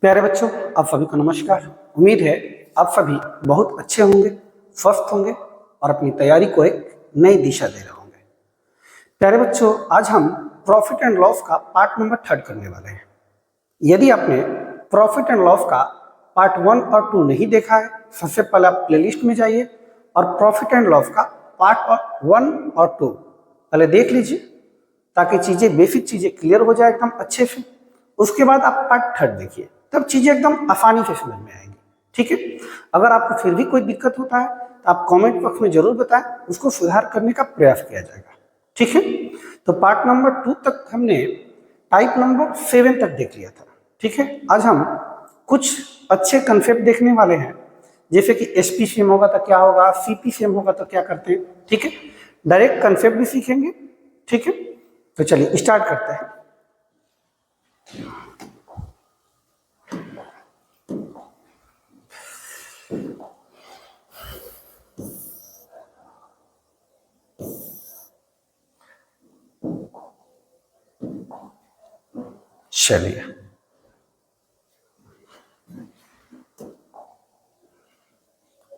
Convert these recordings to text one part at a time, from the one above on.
प्यारे बच्चों, आप सभी को नमस्कार। उम्मीद है आप सभी बहुत अच्छे होंगे, स्वस्थ होंगे और अपनी तैयारी को एक नई दिशा दे रहे होंगे। प्यारे बच्चों, आज हम प्रॉफिट एंड लॉस का पार्ट नंबर 3 करने वाले हैं। यदि आपने प्रॉफिट एंड लॉस का पार्ट 1 और 2 नहीं देखा है, सबसे पहले आप प्लेलिस्ट में जाइए और प्रॉफिट एंड लॉस का पार्ट 1 और 2 पहले देख लीजिए, ताकि चीजें बेसिक चीजें क्लियर हो जाए एकदम अच्छे से। उसके बाद आप पार्ट 3 देखिए, तब चीजें एकदम आसानी से समझ में आएंगी। ठीक है, अगर आपको फिर भी कोई दिक्कत होता है तो आप कमेंट बॉक्स में जरूर बताएं, उसको सुधार करने का प्रयास किया जाएगा। ठीक है, तो पार्ट नंबर 2 तक हमने टाइप नंबर 7 तक देख लिया था। ठीक है, आज हम कुछ अच्छे कंसेप्ट देखने वाले हैं, जैसे कि एसपी सेम होगा तो क्या होगा, सीपी सेम होगा तो क्या करते हैं। ठीक है, डायरेक्ट कंसेप्ट भी सीखेंगे। ठीक है, तो चलिए स्टार्ट करते हैं। चलिए,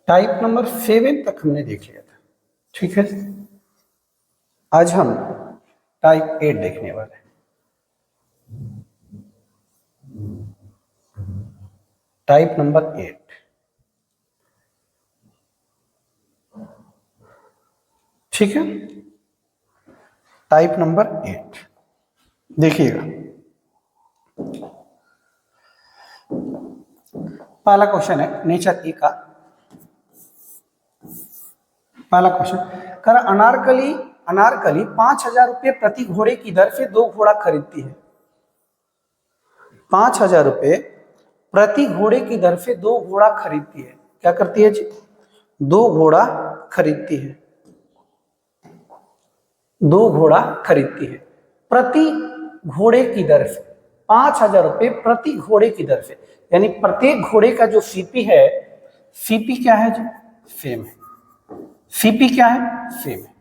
टाइप नंबर 7 तक हमने देख लिया था। ठीक है, आज हम टाइप 8 देखने वाले हैं। Type number 8। ठीक है, टाइप नंबर 8 देखिएगा। पहला क्वेश्चन है नेचर ए का। पहला क्वेश्चन कर अनारकली 5,000 रुपये प्रति घोड़े की दर से 2 घोड़ा खरीदती है। 5,000 रुपये प्रति घोड़े की दर से 2 घोड़ा खरीदती है। क्या करती है जी? 2 घोड़ा खरीदती है। 2 घोड़ा खरीदती है प्रति घोड़े की दर से। 5,000 रुपये प्रति घोड़े की दर से, यानी प्रत्येक घोड़े का जो सीपी है, सीपी क्या है जी? सेम है। सीपी क्या है? सेम है।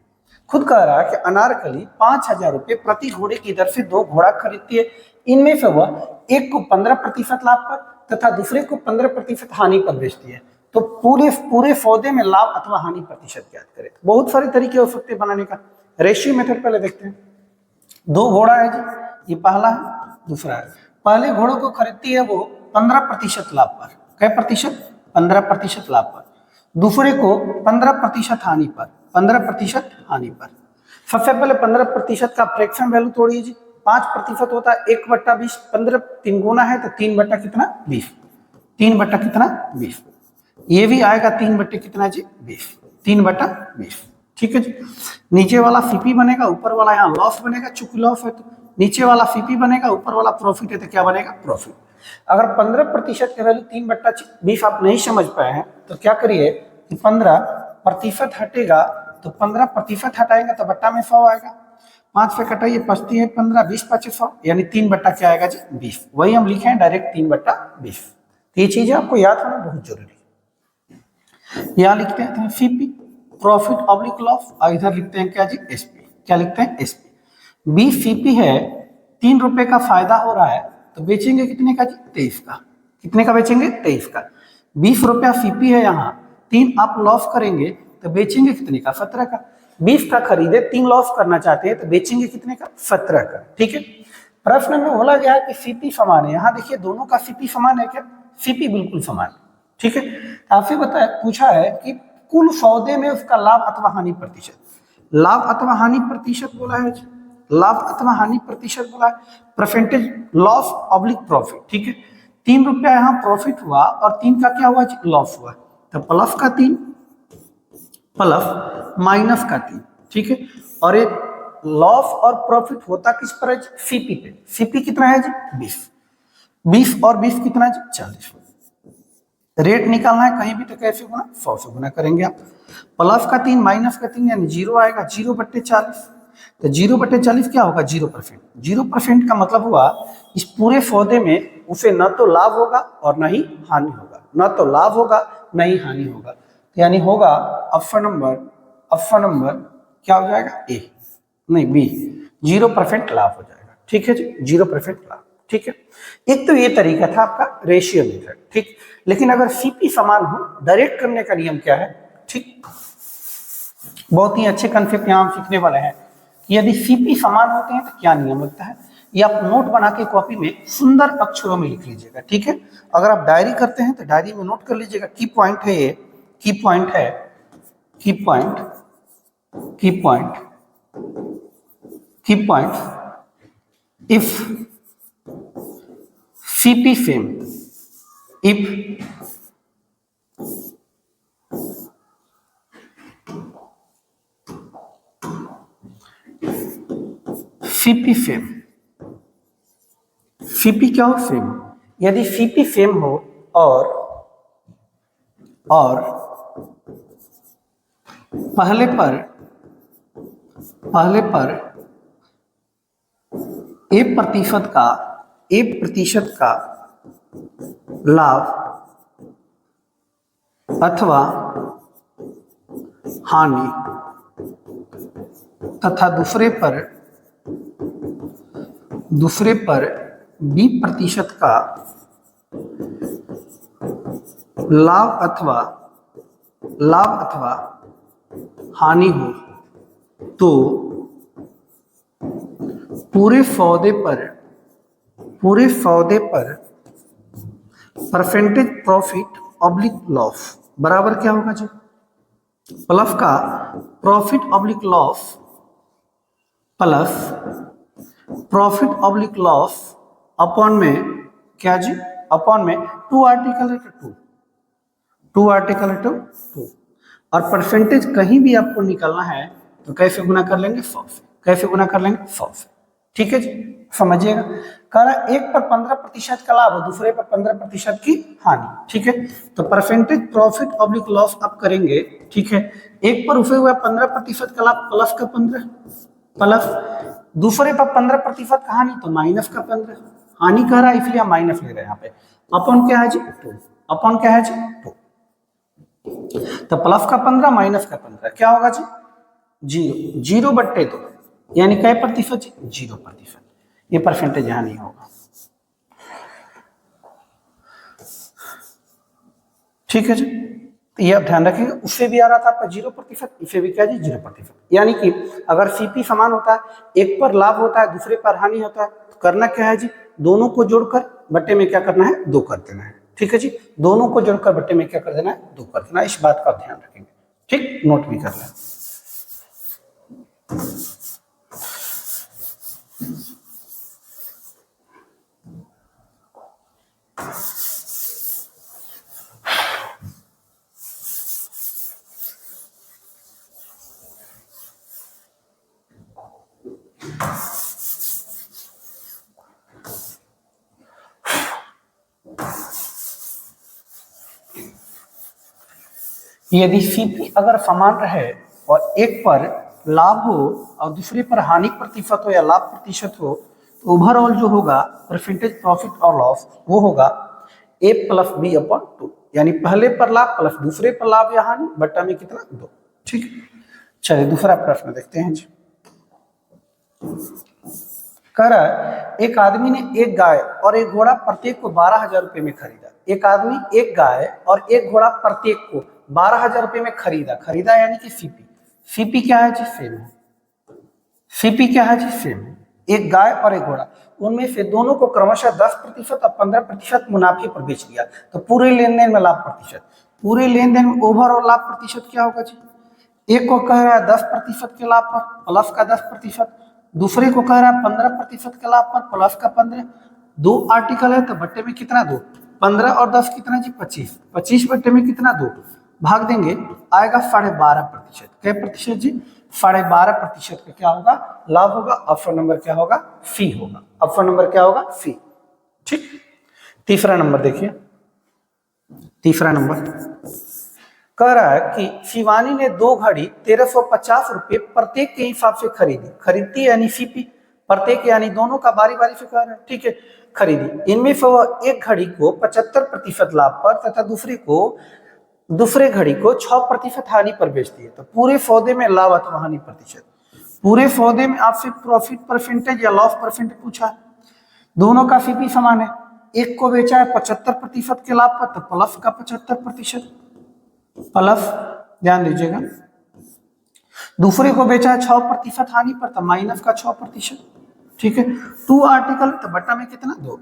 खुद कह रहा है कि अनारकली 5,000 रुपये प्रति घोड़े की दर से 2 घोड़ा खरीदती है। इनमें से वह एक को 15% लाभ पर तथा दूसरे को 15% हानि पर बेचती है। तो पूरे सौदे में लाभ अथवा हानि प्रतिशत ज्ञात करें। बहुत सारे तरीके हो सकते हैं बनाने का। रेशियो मेथड पहले देखते हैं। 2 घोड़ा है जी, ये पहला है, दूसरा है। पहले घोड़ों को खरीदती है वो 15% लाभ पर। क्या प्रतिशत? 15% लाभ पर। दूसरे को 15% हानि पर। 15% हानि पर। सबसे पहले 15% का फ्रैक्शन वैल्यू तोड़िए जी। 5% होता है 1/20। 15 3 गुना है तो 3 बट्टा कितना? 20। 3 बट्टा कितना? 20। ये भी आएगा 3 बट्टे कितना जी? 20। 3/20। ठीक है जी। नीचे वाला सीपी बनेगा, ऊपर वाला यहाँ लॉस बनेगा। चूंकि लॉस है तो नीचे वाला सीपी बनेगा, ऊपर वाला प्रॉफिट है तो क्या बनेगा? प्रॉफिट। अगर 15% की वैल्यू 3/20 आप नहीं समझ पाए हैं तो क्या करिए कि 15% हटेगा तो 15% हटाएंगे तो बट्टा में 100 आएगा। 5 से कटाइए, बचती है 15, 20 5 100, यानी 3 बट्टा क्या आएगा जी? 20। वही हम लिखे हैं डायरेक्ट 3/20। तो ये चीजें आपको याद होना बहुत जरूरी है। यहाँ लिखते हैं सीपी प्रॉफिट ऑब्लिक लॉस, और इधर लिखते हैं क्या जी? एसपी। क्या लिखते हैं? एसपी। 20 सीपी है, 3 रुपए का फायदा हो रहा है तो बेचेंगे कितने का जी? 23 का। कितने का बेचेंगे? 23 का। 20 रुपया सीपी है, यहाँ 3 आप लॉस करेंगे तो बेचेंगे कितने का? 17 का। 20 का खरीदे, 3 लॉस करना चाहते हैं तो बेचेंगे कितने का? 17 का। ठीक है, प्रश्न में बोला गया है कि सीपी समान है। यहाँ देखिए दोनों का सीपी समान है क्या? सीपी बिल्कुल समान है। ठीक है, आपसे पूछा है कि कुल सौदे में उसका लाभ अथवा हानि प्रतिशत। लाभ अथवा हानि प्रतिशत बोला है, लाभ अथवा हानि प्रतिशत बोला है, परसेंटेज लॉस ऑब्लिक प्रॉफिट। ठीक है, 3 रुपया यहाँ प्रॉफिट हुआ और 3 का क्या हुआ? लॉस हुआ। तो प्लस का 3 प्लस माइनस का 3। ठीक है, और एक लॉस और प्रॉफिट होता किस पर है? सीपी पे। सीपी कितना है जी? 20। 20 और 20 कितना है जी? 40। रेट निकालना है कहीं भी तो कैसे गुना? 100 से गुना करेंगे आप। प्लस का 3 माइनस का 3 यानी 0 आएगा। 0/40। तो 0/40 क्या होगा? 0%। 0% का मतलब हुआ इस पूरे सौदे में उसे न तो लाभ होगा और न ही हानि होगा। न तो लाभ होगा न ही हानि होगा। तो यानी होगा ऑप्शन नंबर क्या हो जाएगा? ए, नहीं बी। 0% लाभ हो जाएगा। ठीक है जी, 0% लाभ। ठीक है। एक तो ये तरीका था आपका रेशियो मेथड, ठीक। लेकिन अगर सीपी समान हो, डायरेक्ट करने का नियम क्या है, ठीक। बहुत ही अच्छे कंसेप्ट यहाँ हम सीखने वाले हैं कि यदि सीपी समान होते हैं तो क्या नियम लगता है। ये आप नोट बना के कॉपी में सुंदर अक्षरों में लिख लीजिएगा, ठीक है। अगर आप डायरी करते हैं तो डायरी में नोट कर लीजिएगा। की पॉइंट है ये, की पॉइंट है, की पॉइंट, की पॉइंट, की point if CP same, if CP same, CP क्या हो, सेम। यदि सीपी सेम हो और पहले पर एक प्रतिशत का लाभ अथवा हानि तथा दूसरे पर 20% का लाभ अथवा हानि हो तो पूरे सौदे पर परसेंटेज प्रॉफिट ऑब्लिक लॉस बराबर क्या होगा जी, प्लस का profit oblique loss plus profit oblique loss upon में क्या जी, अपॉन में 2 आर्टिकल टू और परसेंटेज कहीं भी आपको निकालना है तो कैसे गुना कर लेंगे, 100 से। कैसे गुना कर लेंगे, 100 से, ठीक है जी। समझिएगा, कह रहा एक पर 15% का लाभ, दूसरे पर 15% की हानि, ठीक है। तो परसेंटेज प्रॉफिट ऑब्लिक लॉस आप करेंगे, ठीक है। एक पर उसे हुआ 15% का लाभ प्लस का 15 प्लस दूसरे पर 15% का हानि तो माइनस का 15, हानि कह रहा है इसलिए हम माइनस ले रहे हैं यहाँ पे। अपॉन क्या है जी, 2, अपॉन क्या है जी, 2। तो प्लस का 15 माइनस का 15 क्या होगा जी, 0/2, यानी क्या प्रतिशत जी, 0%। ये परसेंटेज यहां नहीं होगा, ठीक है जी। तो ये आप ध्यान रखिएगा, उससे भी आ रहा था आपका 0%, इसे भी क्या जी, 0%। यानी कि अगर सीपी समान होता है, एक पर लाभ होता है दूसरे पर हानि होता है, तो करना क्या है जी, दोनों को जोड़कर बट्टे में क्या करना है, 2 कर देना है, ठीक है जी। दोनों को जोड़कर बट्टे में क्या कर देना है, 2 कर देना है। इस बात का ध्यान रखेंगे, ठीक, नोट भी कर लें। यदि सीपी अगर समान रहे और एक पर लाभ हो और दूसरे पर हानि प्रतिशत हो या लाभ प्रतिशत हो, तो ओवरऑल जो होगा परसेंटेज प्रॉफिट और लॉस वो होगा A + B/2, यानी पहले पर लाभ प्लस दूसरे पर लाभ या हानि बट्टा में कितना, 2, ठीक है। चलिए दूसरा प्रश्न देखते हैं जी। कह रहा है एक आदमी ने एक गाय और एक घोड़ा प्रत्येक को 12,000 रुपए में खरीदा। एक आदमी एक गाय और एक घोड़ा प्रत्येक को 12,000 रुपए में खरीदा यानी कि सीपी। सीपी क्या है जी, सेम है। सीपी क्या है जी, सेम है। एक गाय और एक घोड़ा, उनमें से दोनों को क्रमशः 10% और 15% मुनाफे पर बेच दिया, तो पूरे लेन देन में लाभ प्रतिशत, पूरे लेन देन में ओवरऑल लाभ प्रतिशत क्या होगा जी। एक को कह रहा है 10% के लाभ पर प्लस का 10%, दूसरे को कह रहा है 15% के लाभ पर प्लस का 15। 2 आर्टिकल है तो बट्टे में कितना, 2। 15 और 10 कितना जी, 25। 25 बट्टे में कितना, 2। भाग देंगे, आएगा 12.5%। क्या प्रतिशत जी, 12.5% का क्या होगा, लाभ होगा। ऑप्शन नंबर क्या होगा, सी होगा। ऑप्शन नंबर क्या होगा, सी, ठीक। तीसरा नंबर देखिए, तीसरा नंबर कह रहा है कि शिवानी ने 2 घड़ी 1350 रुपए प्रत्येक के हिसाब से खरीदती यानी सीपी, प्रत्येक यानी दोनों का बारी बारी से कह रहा है, ठीक है, खरीदी। इनमें से वह एक घड़ी को 75% लाभ पर तथा दूसरे घड़ी को 6% हानि पर बेचती है, तो पूरे सौदे में लाभ अथवा हानि प्रतिशत। पूरे सौदे में आपसे प्रॉफिट परसेंटेज या लॉस परसेंटेज पूछा है, दोनों का सीपी समान है, एक को बेचा है 75% के लाभ पर तो प्लस का 75%, प्लस, ध्यान दीजिएगा, दूसरे को बेचा है 6% हानि पर तो माइनस का 6%, ठीक है। 2 आर्टिकल तो बटा में कितना 2,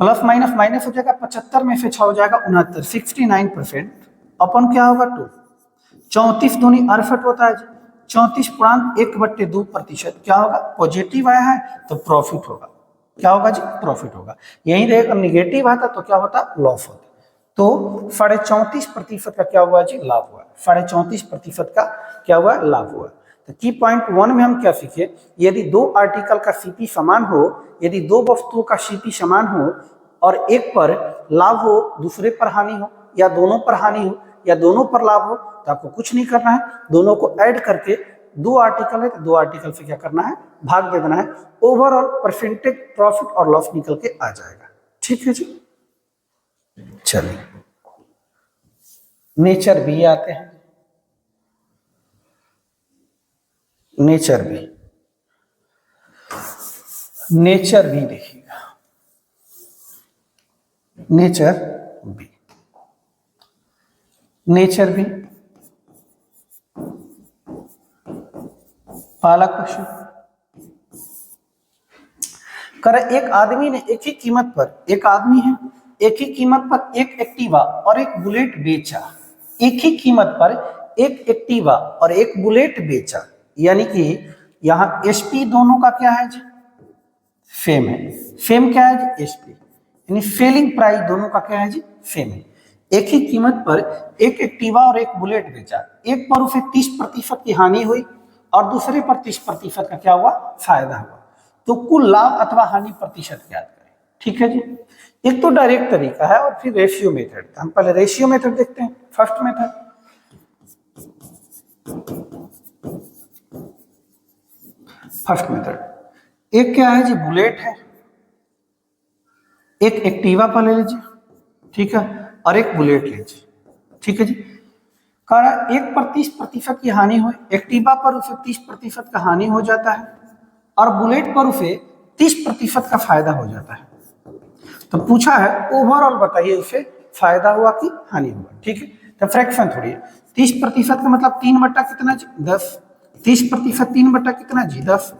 प्लस माइनस माइनस हो जाएगा, 75 में से 6 हो जाएगा 69, 69% अपन क्या होगा 2, 34 दूनी 68 होता है, 34.1/2% क्या होगा, पॉजिटिव आया है तो प्रॉफिट होगा, क्या होगा जी, प्रॉफिट होगा। यही देखो निगेटिव आता तो क्या होता, लॉस होता। तो 34.5% का क्या हुआ जी, लाभ हुआ, 34.5% का क्या हुआ, लाभ हुआ। तो की पॉइंट 1 में हम क्या सीखे, यदि दो आर्टिकल का सीपी समान हो, यदि दो वस्तुओं का सीपी समान हो और एक पर लाभ हो दूसरे पर हानि हो, या दोनों पर हानि हो या दोनों पर लाभ हो, तो आपको कुछ नहीं करना है, दोनों को ऐड करके, 2 आर्टिकल है तो 2 आर्टिकल से क्या करना है, भाग दे देना है, ओवरऑल परसेंटेज प्रॉफिट और लॉस निकल के आ जाएगा। ठीक है जी, चलिए नेचर बी आते हैं। नेचर बी, नेचर बी देखिएगा, नेचर बी, नेचर बी पहला क्वेश्चन कर, एक आदमी ने एक ही कीमत पर, एक आदमी है एक ही कीमत पर एक एक्टिवा और एक बुलेट बेचा, एक ही कीमत पर एक एक्टिवा और एक बुलेट बेचा, यानी कि यहां एसपी दोनों का क्या है जी, सेम है, सेम क्या है जी, एसपी, यानी सेलिंग प्राइस दोनों का क्या है जी, सेम है। एक ही कीमत पर एक एक्टिवा और एक बुलेट बेचा, एक पर उसे 30% की हानि हुई और दूसरे पर 30% का क्या हुआ, फायदा हुआ, तो कुल लाभ अथवा हानि प्रतिशत ज्ञात करें। ठीक है जी, एक तो डायरेक्ट तरीका है और फिर रेशियो मेथड। हम पहले रेशियो मेथड देखते हैं, फर्स्ट मेथड। फर्स्ट मेथड, एक क्या है जी, बुलेट है, एक एक्टिवा पर ले लीजिए, ठीक है, और एक बुलेट लीजिए, ठीक है जी। कहा एक पर 30% की हानि हुई, एक्टिवा पर उसे 30% का हानि हो जाता है और बुलेट पर उसे 30% का फायदा हो जाता है। तो पूछा है ओवरऑल बताइए उसे फायदा हुआ कि हानि हुआ। ठीक है, तो फ्रैक्शन थोड़ी है, 30% का मतलब 3 बटा कितना जी, 10, 30% 3 बटा कितना जी, 10।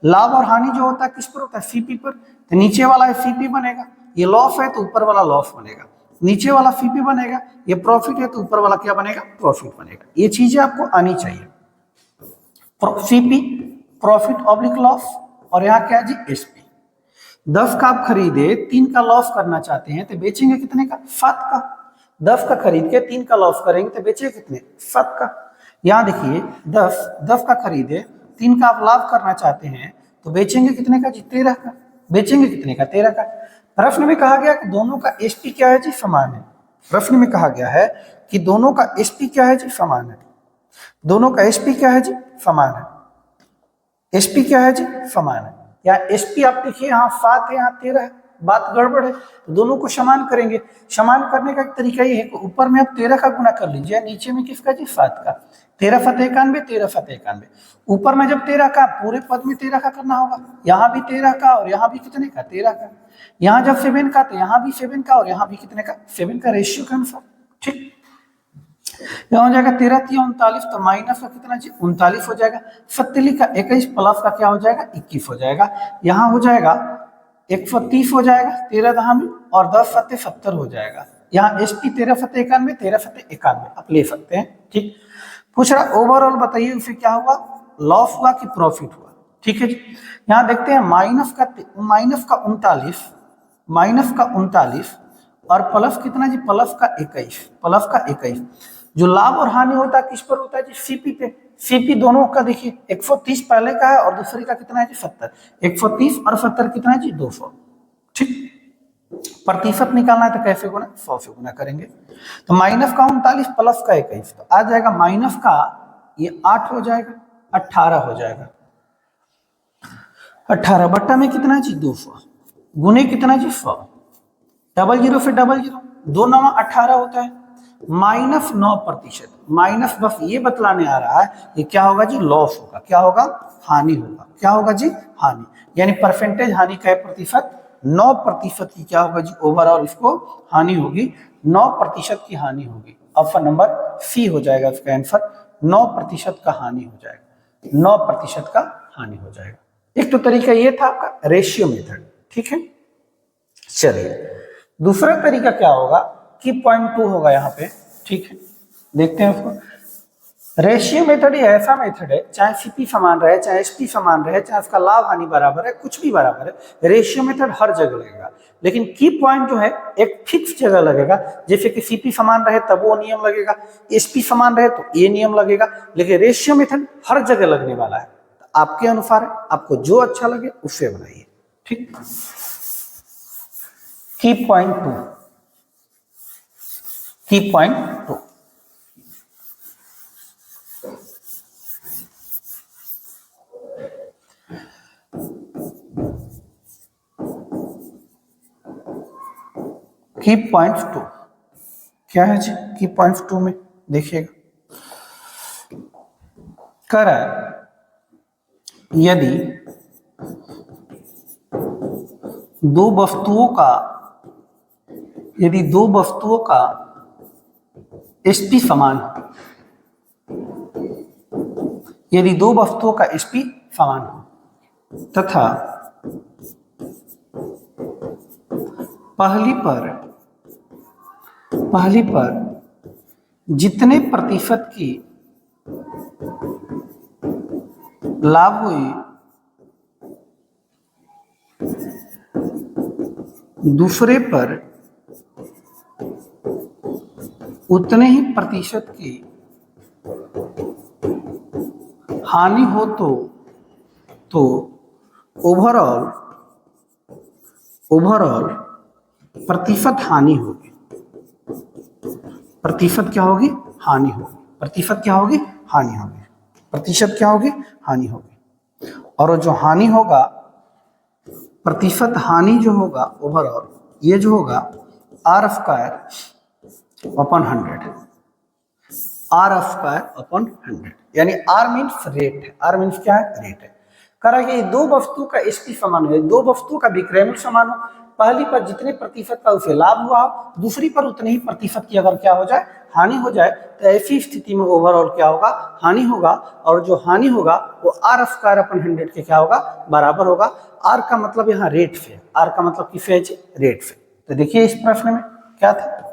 लाभ और हानि जो होता है किस पर होता है, सीपी पर, तो नीचे वाला है सीपी बनेगा, ये लॉस है तो ऊपर वाला लॉस बनेगा, नीचे वाला सीपी बनेगा, ये प्रॉफिट है तो ऊपर वाला क्या बनेगा, प्रॉफिट बनेगा। ये चीजें आपको आनी चाहिए, सीपी प्रॉफिट ऑब्लिक लॉस, और यहाँ क्या है जी, एसपी। 10 का आप खरीदे, 3 का लॉस करना चाहते हैं तो बेचेंगे कितने का, 7 का। 10 का खरीद के 3 का लॉस करेंगे तो बेचेंगे कितने, 7 का। यहाँ देखिए 10 का खरीदे, 3 का आप लाभ करना चाहते हैं तो बेचेंगे कितने का जी, 13 का। बेचेंगे कितने का, 13 का। प्रश्न में कहा गया कि दोनों का एसपी क्या है जी, समान है। प्रश्न में कहा गया है कि दोनों का एसपी क्या है जी, समान है। दोनों का एसपी क्या है जी, समान है। एसपी क्या है जी, समान है। यहाँ एसपी आप देखिए, यहाँ 7 है, यहाँ 13 है, बात गड़बड़ है, तो दोनों को समान करेंगे। समान करने का एक तरीका ये है कि ऊपर में आप 13 का गुना कर लीजिए, नीचे में किसका जी, 7 का। 13 फते 91, 13 फते 91। ऊपर में जब 13 का, पूरे पद में 13 का करना होगा, यहाँ भी 13 का और यहाँ भी कितने का, 13 का। यहाँ जब 7 का तो यहाँ भी 7 का और यहाँ भी कितने का, 7 का, रेशियो के अनुसार। ठीक, यहाँ हो जाएगा 13 39, तो माइनस का कितना जी, 39 हो जाएगा। 47 का 21 प्लस का क्या हो जाएगा, 21 हो जाएगा। यहाँ हो जाएगा 130 हो जाएगा 13 दहा में, और 10 फते 70 हो जाएगा। यहाँ एसपी 13 फते 91, 13 फते 91 आप ले सकते हैं। ठीक, पूछ रहा ओवरऑल बताइए उसे क्या हुआ, लॉस हुआ कि प्रॉफिट हुआ। ठीक है जी, यहाँ देखते हैं माइनस का 39, माइनस का 39 और प्लस कितना जी, प्लस का 21, प्लस का 21। जो लाभ और हानि होता है किस पर होता है जी, सीपी पे। सीपी दोनों का देखिए 130 पहले का है और दूसरे का कितना है जी, 70। 130 और 70 कितना है जी, 200। ठीक, प्रतिशत निकालना है तो कैसे गुना, 100 से गुना करेंगे। तो माइनस का 39 प्लस का 21 तो आ जाएगा माइनस का ये 8 हो जाएगा, 18 हो जाएगा। 18 बट्टा में कितना है जी, 200, गुने कितना जी, 100। 00 से 00, 2 9 18 होता है, -9%। माइनस बस ये बतलाने आ रहा है कि क्या होगा जी, लॉस होगा, क्या होगा, हानि होगा। क्या होगा जी, हानि, यानी परसेंटेज हानि का प्रतिशत 9% की क्या होगा जी, ओवरऑल इसको हानि होगी, 9% की हानि होगी। ऑप्शन नंबर सी हो जाएगा इसका आंसर, 9% का हानि हो जाएगा, 9% का हानि हो जाएगा। एक तो तरीका ये था आपका रेशियो मेथड, ठीक है। चलिए दूसरा तरीका क्या होगा, की पॉइंट 2 होगा यहाँ पे, ठीक है, देखते हैं उसको। रेशियो मेथड ये ऐसा मेथड है, चाहे सीपी समान रहे, चाहे एसपी समान रहे, चाहे उसका लाभ हानि बराबर है, कुछ भी बराबर है, रेशियो मेथड हर जगह लगेगा। लेकिन की पॉइंट जो है एक फिक्स जगह लगेगा, जैसे कि सीपी समान रहे तब वो नियम लगेगा, एसपी समान रहे तो ये नियम लगेगा, लेकिन रेशियो मेथड हर जगह लगने वाला है। तो आपके अनुसार है, आपको जो अच्छा लगे उससे बनाइए, ठीक। की पॉइंट 2, की पॉइंट 2, की पॉइंट 2 क्या है जी, की पॉइंट 2 में देखिएगा, कह रहा है यदि दो वस्तुओं का एसपी समान हो, यदि दो वस्तुओं का एसपी समान हो तथा पहली पर जितने प्रतिशत की लाभ हुई दूसरे पर उतने ही प्रतिशत की हानि हो तो ओवरऑल प्रतिशत हानि होगी, प्रतिशत क्या होगी, हानि होगी, प्रतिशत क्या होगी, हानि होगी, प्रतिशत क्या होगी, हानि होगी। और जो हानि होगा, प्रतिशत हानि जो होगा ओवरऑल, ये जो होगा r² अपॉन 100, r² अपॉन 100, यानी r मीन्स रेट है, r मीन्स क्या है, रेट है। कह रहा है कि दो वस्तु का एसपी समान हो, दो वस्तुओं का विक्रय मूल्य समान हो, पहली पर जितने प्रतिशत का उसे लाभ हुआ हो, दूसरी पर उतने ही प्रतिशत की अगर क्या हो जाए, हानि हो जाए, तो ऐसी स्थिति में ओवरऑल क्या होगा, हानि होगा, और जो हानि होगा वो r² अपॉन 100 के क्या होगा, बराबर होगा। r का मतलब यहाँ रेट से, r का मतलब किससे है, रेट से। तो देखिए इस प्रश्न में क्या था,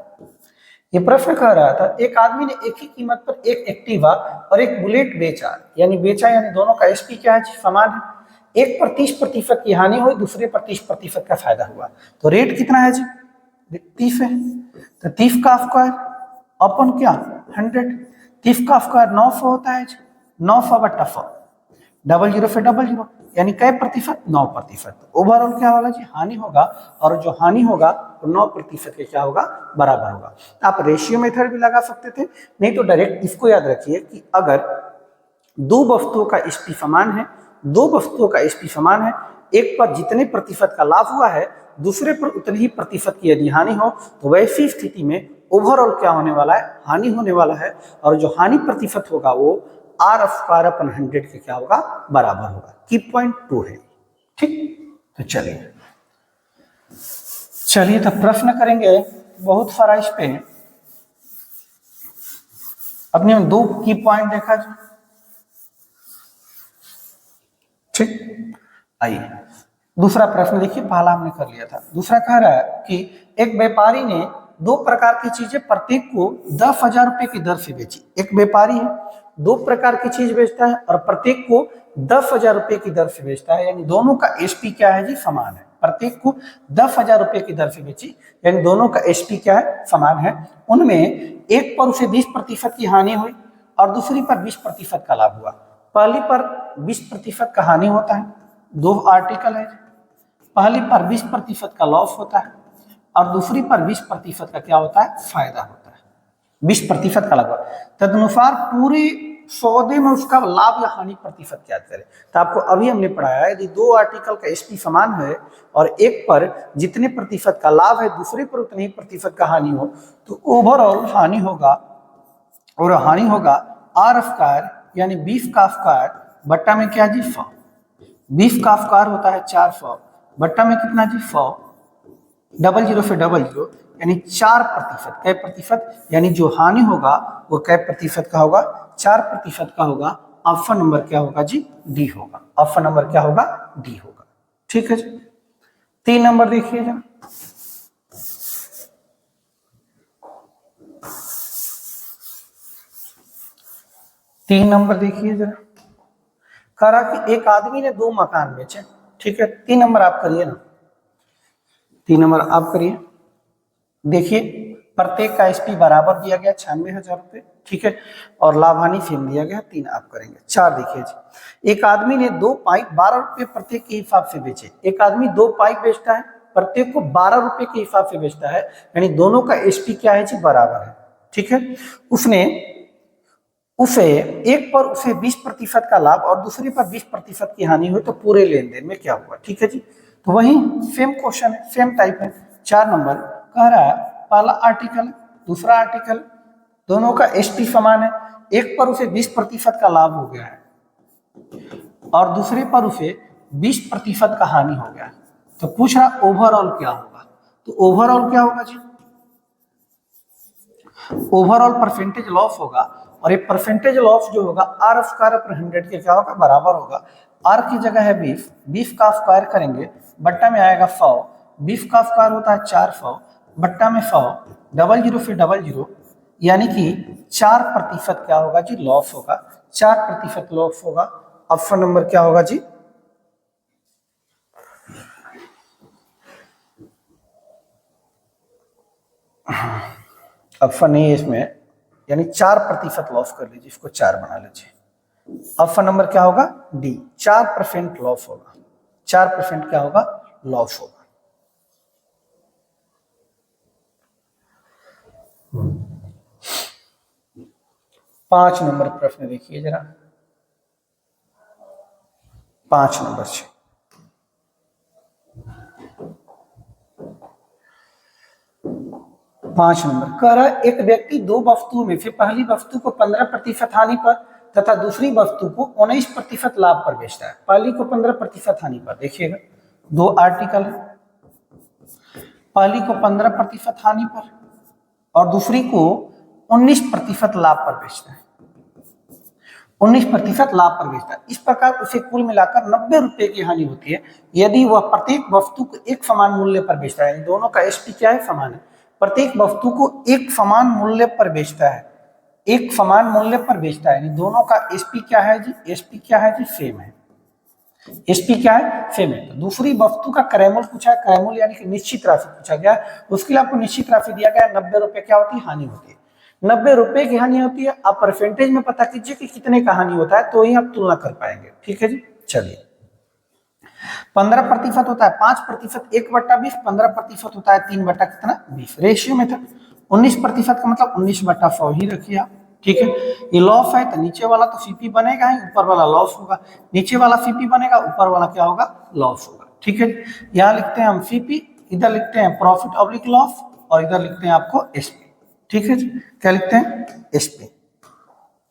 ये प्रश्न कह रहा था एक आदमी ने एक ही कीमत पर एक एक्टिवा और एक बुलेट बेचा, यानी दोनों का एसपी क्या है, समान है। एक पर 30% की हानि हुई, दूसरे पर 30% का फायदा हुआ, तो रेट कितना है जी, 30 है। तो 30 का स्क्वायर अपन क्या 100, 30 का स्क्वायर 900 होता है जी, 900 बटा 100, 00 से 00, यानी कै प्रतिशत, 9%। ओवरऑल क्या होगा जी, हानि होगा, और जो हानि होगा तो 9% के क्या होगा, बराबर होगा। आप रेशियो मेथड भी लगा सकते थे, नहीं तो डायरेक्ट इसको याद रखिए कि अगर दो वस्तुओं का एसपी समान है, दो वस्तुओं का एसपी समान है, एक पर जितने प्रतिशत का लाभ हुआ है, दूसरे पर उतनी ही प्रतिशत की यदि हानि हो, तो वैसी स्थिति में ओवरऑल क्या होने वाला है, हानि होने वाला है, और जो हानि प्रतिशत होगा वो r² अपॉन 100 के क्या होगा, बराबर होगा। की पॉइंट 2 है, ठीक। तो चलिए तो प्रश्न करेंगे बहुत सारा इस पे, अपने हम 2 की पॉइंट देखा जाए, ठीक। आइए दूसरा प्रश्न देखिए, पहला हमने कर लिया था, दूसरा कह रहा है कि एक व्यापारी ने दो प्रकार की चीजें प्रत्येक को 10,000 रुपए की दर से बेची। एक व्यापारी है, दो प्रकार की चीज बेचता है और प्रत्येक को 10,000 रुपए की दर से बेचता है, यानी दोनों का एसपी क्या है जी, समान है। प्रत्येक को 10,000 रुपए की दर से बेची, यानी दोनों का एसपी क्या है, समान है। उनमें एक पर उसे 20% की हानि हुई और दूसरी पर 20% का लाभ हुआ। पहली पर 20% का हानि होता है, दो आर्टिकल है, पहली पर 20% का लॉस होता है और दूसरी पर 20% का क्या होता है, फायदा होता है, 20% का लाभ। तदनुसार पूरे सौदे में उसका लाभ या हानि प्रतिशत क्या करें। तो आपको अभी हमने पढ़ाया है यदि दो आर्टिकल का एसपी समान है और एक पर जितने प्रतिशत का लाभ है, दूसरे पर उतने ही प्रतिशत का हानि हो, तो ओवरऑल हानि होगा, और हानि होगा r² यानी 20 का स्क्वायर बट्टा में क्या जी 100, 20 का स्क्वायर होता है 400 बट्टा में कितना जी 100, डबल जीरो से डबल जीरो यानी 4%। कै प्रतिशत यानी जो हानि होगा वो कै प्रतिशत का होगा, 4% का होगा। ऑप्शन नंबर क्या होगा जी, डी होगा। ऑप्शन नंबर क्या होगा, डी होगा। ठीक है जी। 3 नंबर देखिए जरा, तीन नंबर देखिए जरा, कह रहा कि एक आदमी ने 2 मकान बेचे। ठीक है, 3 नंबर आप करिए ना, 3 नंबर आप करिए। देखिए प्रत्येक का एसपी बराबर दिया गया 96,000 रुपये। ठीक है, और लाभानी फेम दिया गया 3 आप करेंगे। 4 देखिए जी, एक आदमी ने 2 पाइप 12 रुपये प्रत्येक के हिसाब से बेचे। एक आदमी 2 पाइप बेचता है, प्रत्येक को 12 रुपये के हिसाब से बेचता है, यानी दोनों का एसपी क्या है जी, बराबर है। ठीक है, उसे एक पर उसे 20% का लाभ और दूसरे पर 20% की हानि हुई तो पूरे लेन देन में क्या हुआ। ठीक है जी, तो वही सेम क्वेश्चन है, सेम टाइप है। 4 नंबर कह रहा है पहला आर्टिकल दूसरा आर्टिकल दोनों का एसपी समान है। एक पर उसे 20% का लाभ हो गया है और दूसरे पर उसे 20% का हानि हो गया है, तो पूछ रहा ओवरऑल क्या होगा। तो ओवरऑल क्या होगा जी, ओवरऑल परसेंटेज लॉस होगा, और ये परसेंटेज लॉस जो होगा आर स्क्वायर पर 100 के क्या होगा, बराबर होगा। आर की जगह है 20, 20 का स्क्वायर करेंगे बट्टा में आएगा 100, 20 का स्क्वायर होता है 400, बट्टा में 100, डबल जीरो से डबल जीरो, यानी कि 4% क्या होगा जी, लॉस होगा। 4% लॉस होगा। ऑप्शन नंबर क्या होगा जी, ऑप्शन नहीं है इसमें, यानी 4% लॉस कर लीजिए, इसको 4 बना लीजिए। ऑप्शन नंबर क्या होगा, डी, 4% लॉस होगा। 4% क्या होगा, लॉस होगा। पांच नंबर प्रश्न देखिए जरा, 5 नंबर से, पांच नंबर कह रहा है एक व्यक्ति 2 वस्तुओं में से पहली वस्तु को 15% हानि पर तथा दूसरी वस्तु को 19% लाभ पर बेचता है। पहली को 15% हानि पर, देखिएगा 2 आर्टिकल है, पहली को 15% हानि पर और दूसरी को 19% लाभ पर बेचता है। 19% लाभ पर बेचता है। इस प्रकार उसे कुल मिलाकर 90 रुपए की हानि होती है यदि वह प्रत्येक वस्तु को एक समान मूल्य पर बेचता है। दोनों का एसपी क्या है, समान है। प्रत्येक वस्तु को एक समान मूल्य पर बेचता है, एक समान मूल्य पर बेचता है, दोनों का एसपी क्या है जी, एसपी क्या है जी, सेम है। एसपी क्या है, सेम है। तो दूसरी वस्तु का क्रयमूल पूछा है, क्रयमूल यानी कि निश्चित राशि पूछा गया, उसके लिए आपको निश्चित राशि दिया गया 90 रुपए क्या होती है, हानि होती है। 90 रुपए की हानि होती है। आप परसेंटेज में पता कीजिए कि कितने का हानि होता है, तो ही आप तुलना कर पाएंगे। ठीक है जी, चलिए 15% होता है 5%, 1/20, 15% होता है 3 बटा कितना 20, रेशियो में था। 19% का मतलब 19/100 ही रखिए आप। ठीक है, ये लॉस है तो नीचे वाला तो सीपी बनेगा ही, ऊपर वाला लॉस होगा। नीचे वाला सीपी बनेगा, ऊपर वाला क्या होगा, लॉस होगा। ठीक है, यहाँ लिखते हैं हम सीपी, इधर लिखते हैं प्रॉफिट ऑब्लिक लॉस, और इधर लिखते हैं आपको एसपी। ठीक है जी, क्या लिखते हैं, एसपी।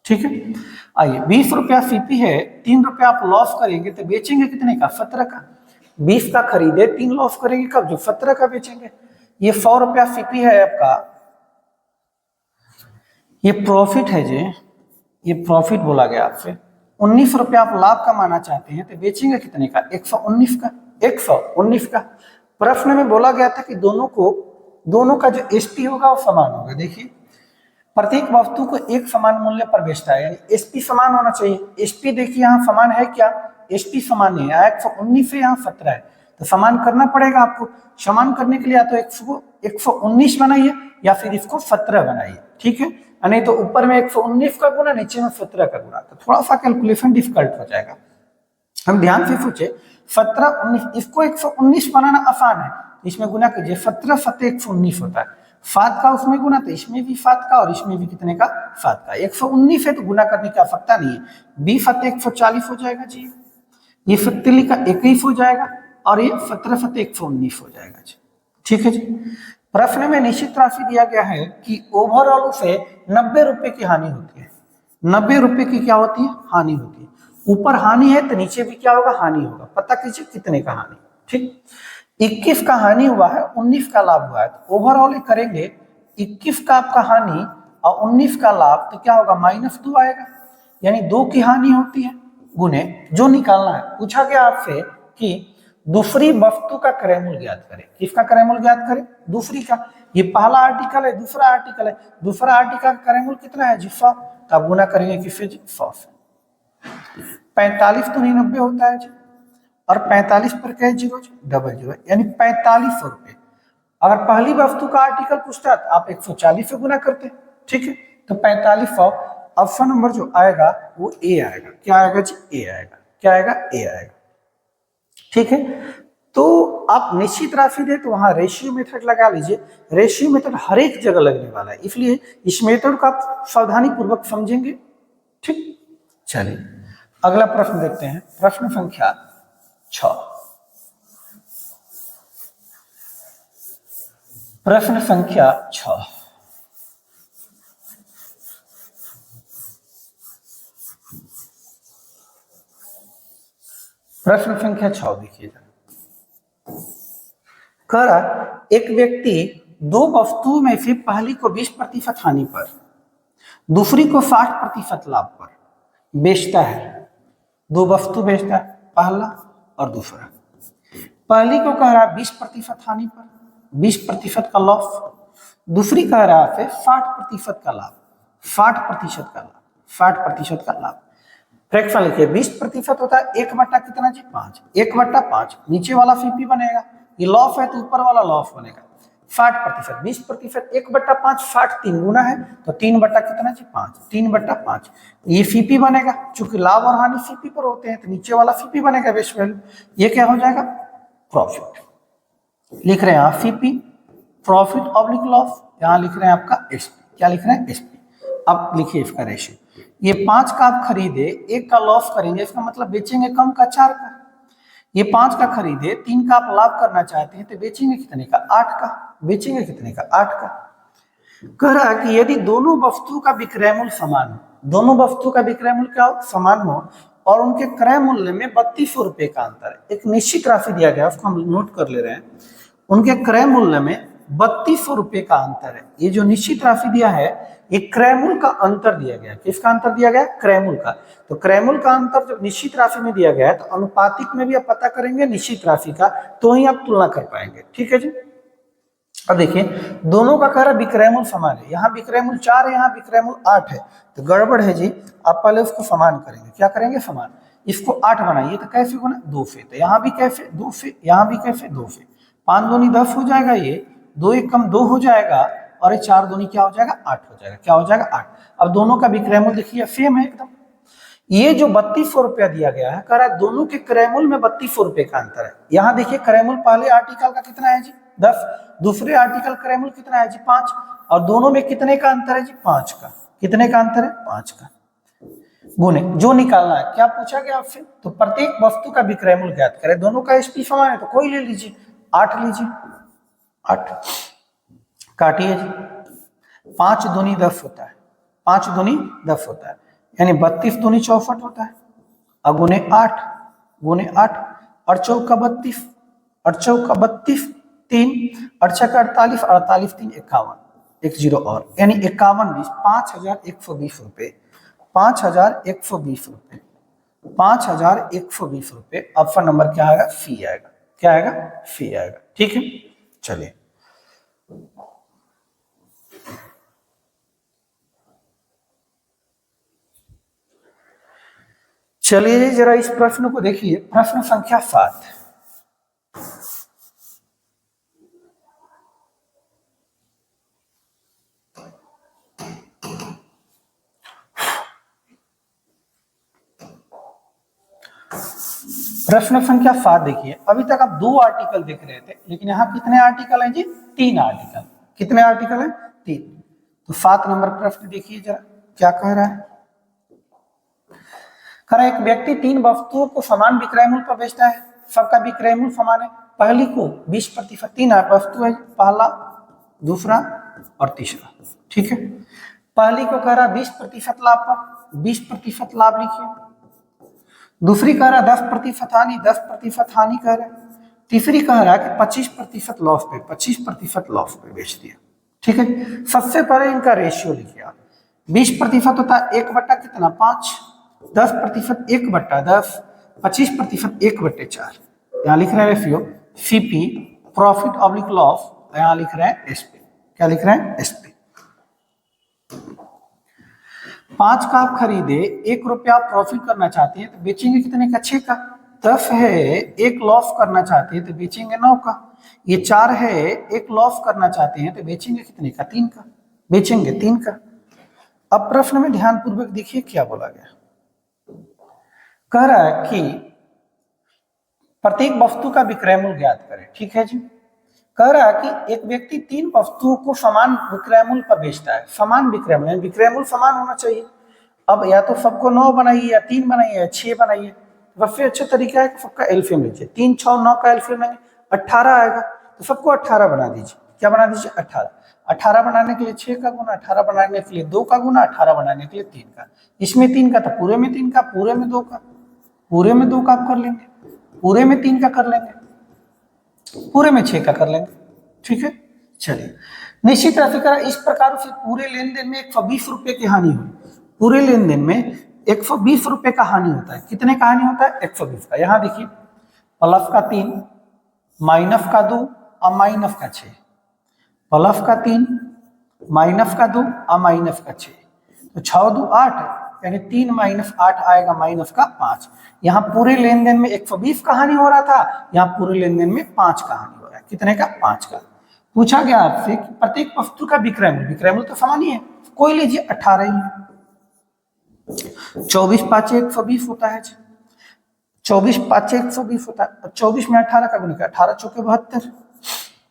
ठीक है, आइए 20 रुपया सीपी है, 3 रुपया आप लॉस करेंगे तो बेचेंगे कितने का, 17 का। 20 का खरीदे, 3 लॉस करेंगे कब, जो 17 का बेचेंगे। ये 100 रुपया सीपी है आपका, ये प्रॉफिट है जी, ये प्रॉफिट बोला गया आपसे। 19 रुपया आप लाभ कमाना चाहते हैं तो बेचेंगे कितने का, 119 का। 119 का। प्रश्न में बोला गया था कि दोनों का जो एसपी होगा वो समान होगा। देखिए प्रत्येक वस्तु को एक समान मूल्य पर बेचता है, यानी एसपी समान होना चाहिए। एसपी देखिए यहाँ समान है क्या, एसपी समान नहीं है, 119 है, यहाँ 17 है, तो समान करना पड़ेगा आपको। समान करने के लिए या तो 119 बनाइए या फिर इसको 17 बनाइए। ठीक है, नहीं तो ऊपर में 119 का गुना, नीचे में 17 का गुना, तो थोड़ा सा कैलकुलेशन डिफिकल्ट हो जाएगा। हम ध्यान से सोचे 17, 19, इसको 119 बनाना आसान है, इसमें गुना कीजिए, 17 7 119 होता है। 7 का उसमें गुना तो इसमें भी 7 का और इसमें भी कितने का, 7 का। 119 है तो गुना करने की आवश्यकता नहीं है। 20 7 140 हो जाएगा जी, ये 17 का 21 हो जाएगा और ये 17 7 119 हो जाएगा जी। ठीक है जी, प्रश्न में निश्चित राशि दिया गया है कि ओवरऑल से 90 रुपए की हानि होती है। 90 रुपए की क्या होती है, हानि होती है। ऊपर हानि है तो नीचे भी क्या होगा, हानि होगा। पता कीजिए कितने का हानि। ठीक। 21 का हानि हुआ है, 19 का लाभ हुआ है, तो ओवरऑल करेंगे 21 का आपका हानि और 19 का लाभ, तो क्या होगा -2 आएगा, यानी 2 की हानि होती है गुने जो निकालना है। पूछा गया आपसे कि दूसरी वस्तु का क्रय मूल्य ज्ञात करें। किसका क्रय मूल्य ज्ञात करें? दूसरी का। ये पहला आर्टिकल है, दूसरा आर्टिकल है, दूसरा आर्टिकल का क्रय मूल्य कितना है जी 100, तो आप गुना करेंगे किससे जी 100 से। 45 तो 90 होता है जी, और 45 पर क्या जीरो डबल जीरो, यानी 4500 रुपए। अगर पहली वस्तु का आर्टिकल पूछता तो आप 140 से गुना करते, ठीक है। तो 4500, ऑप्शन नंबर जो आएगा वो ए आएगा। क्या आएगा जी? ए आएगा। क्या आएगा? ए आएगा, ठीक है। तो आप निश्चित राशि दे तो वहां रेशियो मेथड लगा लीजिए। रेशियो मेथड हर एक जगह लगने वाला है, इसलिए इस मेथड को आप सावधानी पूर्वक समझेंगे, ठीक। चलिए अगला प्रश्न देखते हैं, प्रश्न संख्या 6। प्रश्न संख्या 6। प्रश्न संख्या 6 देखिए, कह रहा एक व्यक्ति दो वस्तुओं में से पहली को 20% हानि पर, दूसरी को 60% लाभ पर बेचता है। दो वस्तु बेचता है, पहला और दूसरा। पहली को कह रहा 20% हानि पर, 20% का लॉस। दूसरी कह रहा है 60% का लाभ, 60% का लाभ, 60% का लाभ। फ्रैक्शन लिखिए, 20% होता है 1/, कितना जी 5, 1/5। नीचे वाला सीपी बनेगा, ये लॉस है तो ऊपर वाला लॉस बनेगा। 60%, 20%, 1/5, 60 3 गुना है तो 3/, कितना जी 5, 3/5। ये सीपी बनेगा, चूंकि लाभ और हानि सीपी पर होते हैं तो नीचे वाला सीपी बनेगा बेस वैल्यू। ये क्या हो जाएगा? प्रॉफिट। लिख रहे हैं आप सीपी, प्रॉफिट ऑब्लिक लॉस, यहां लिख रहे हैं आपका एसपी। क्या लिख रहे हैं? एसपी। अब लिखिए इसका रेशियो, ये 5 का आप खरीदे, 1 का लॉस करेंगे, इसका मतलब बेचेंगे कम का 4 का। ये 5 का खरीदे, 3 का आप लाभ करना चाहते हैं तो बेचेंगे कितने का? 8 का। बेचेंगे कितने का? 8 का। कह रहा है कि यदि दोनों वस्तु का विक्रय मूल्य समान हो, दोनों वस्तु का विक्रय मूल्य क्या हो? समान हो, और उनके क्रय मूल्य में 3200 रुपए का अंतर है। एक निश्चित राशि दिया गया, उसको हम नोट कर ले रहे हैं। उनके क्रय मूल्य में 3200 रुपए का अंतर है। ये जो निश्चित राशि दिया है, ये क्रय मूल्य का अंतर दिया गया। किसका अंतर दिया गया? क्रय मूल्य का। तो क्रय मूल्य का अंतर जब निश्चित राशि में दिया गया है तो अनुपातिक में भी आप पता करेंगे निश्चित राशि का, तो ही आप तुलना कर पाएंगे, ठीक है जी। अब देखिए, दोनों का कह रहा विक्रय मूल्य समान है, यहाँ विक्रय मूल्य 4 है, यहाँ विक्रय मूल्य 8 है, तो गड़बड़ है जी। आप पहले उसको समान करेंगे। क्या करेंगे? समान। इसको 8 बनाइए तो कैसे होना? 2 से, तो यहाँ भी कैसे? 2 से, यहाँ भी कैसे? 2 से। 5 दूनी 10 हो जाएगा, ये 2 1 कम 2 हो जाएगा, और ये 4 दूनी क्या हो जाएगा? 8 हो जाएगा। क्या हो जाएगा? 8। अब दोनों का विक्रय मूल्य देखिए सेम है एकदम। ये जो 3200 रुपया दिया गया है, कह रहा है दोनों के क्रय मूल्य में 3200 रुपए का अंतर है। यहाँ देखिए क्रय मूल्य पहले आर्टिकल का कितना है जी 10, दूसरे आर्टिकल क्रय मूल्य कितना है जी 5, और दोनों में कितने का अंतर है जी 5 का। कितने का अंतर है? 5 का। गुने जो निकालना है। क्या पूछा गया आपसे? तो प्रत्येक वस्तु का विक्रय मूल्य ज्ञात करें। दोनों का एसपी समान है तो कोई ले लीजिए, 8 लीजिए, 8 काटिए जी। 5 दूनी 10 होता है, 5 दूनी 10 होता है, यानी 32 दूनी 64 होता है, और गुने 8, गुने 8, और चौका 32, और चौका 32, 3, और छक्का 48, 48 3 51, एक जीरो और, यानी 51 20, 5120 रुपए, 5120 रुपए, 5120 रुपए। ऑप्शन नंबर क्या आएगा? सी आएगा। क्या आएगा? सी आएगा, ठीक है। चलिए चलिए जरा इस प्रश्न को देखिए, प्रश्न संख्या 7। प्रश्न संख्या 7 देखिए, अभी तक आप 2 आर्टिकल देख रहे थे, लेकिन यहाँ कितने आर्टिकल हैं जी? 3 आर्टिकल। कितने आर्टिकल हैं? 3। तो 7 नंबर प्रश्न देखिए जरा, क्या कह रहा है? कह रहा है एक व्यक्ति 3 वस्तुओं को समान विक्रय मूल्य पर बेचता है, सबका विक्रय मूल्य समान है। पहली को 20%, 3 वस्तु है, पहला, दूसरा और तीसरा, ठीक है। पहली को कह रहा 20% लाभ पर, 20% लाभ लिखिए। दूसरी कह रहा 10% हानि, 10% हानि कह रहा है। तीसरी कह रहा है कि 25% लॉस पे, 25% लॉस पे बेच दिया। ठीक है, सबसे पहले इनका रेशियो लिखिए आप। 20% होता है 1 बट्टा कितना 5, 10% 1/10, 25% 1/4। यहाँ लिख रहे हैं ratio CP, profit oblique loss, यहाँ लिख रहे हैं एसपी। क्या लिख रहे हैं? एसपी। 5 का आप खरीदे, 1 रुपया आप प्रॉफिट करना चाहते हैं तो बेचेंगे कितने का? 6 का। 10 है, 1 लॉस करना चाहते हैं तो बेचेंगे 9 का। ये 4 है, 1 लॉस करना चाहते हैं तो बेचेंगे कितने का? 3 का। बेचेंगे 3 का। अब प्रश्न में ध्यानपूर्वक देखिए क्या बोला गया। कह रहा है कि प्रत्येक वस्तु का विक्रय मूल्य ज्ञात करें। ठीक है जी। कह रहा है कि एक व्यक्ति 3 वस्तुओं को समान विक्रय मूल्य पर बेचता है। समान विक्रय मूल्य, विक्रय मूल्य समान होना चाहिए। अब या तो सबको 9 बनाइए, या 3 बनाइए, या 6 बनाइए। सबसे अच्छा तरीका है कि सबका एलसीएम लीजिए। 3, 6, 9 का एलसीएम लेंगे 18 आएगा, तो सबको 18 बना दीजिए। क्या बना दीजिए? 18। 18 बनाने के लिए 6 का गुना, 18 बनाने के लिए 2 का गुना, 18 बनाने के लिए 3 का। इसमें 3 का, तो पूरे में 3 का, पूरे में 2 का, पूरे में 2 का आप कर लेंगे, पूरे में 3 का कर लेंगे, पूरे में 6 का कर लेंगे। ठीक है, चलिए। निश्चित राशि का इस प्रकार से पूरे लेन देन में 120 रुपए की हानि हुई। पूरे लेन देन में 120 रुपए का हानि होता है। कितने का हानि होता है? 120 का। यहां देखिए, प्लस का 3, माइनस का 2 और माइनस का 6। प्लस का 3, माइनस का 2 और माइनस का 6, तो 6 2 8, यानी 3 माइनस 8 आएगा, माइनस का 5। यहाँ पूरे लेन देन में 120 का हानि हो रहा था, यहाँ पूरे लेन देन में 5 का हानि हो रहा है। कितने का? 5 का। पूछा गया आपसे कि प्रत्येक वस्तु का विक्रय मूल्य, विक्रय मूल्य तो समान ही है, कोई लीजिए 18 ही है। 24 5 120 होता है। 24 5 120 होता है। 24 में 18 का गुना, 18 चौके 72,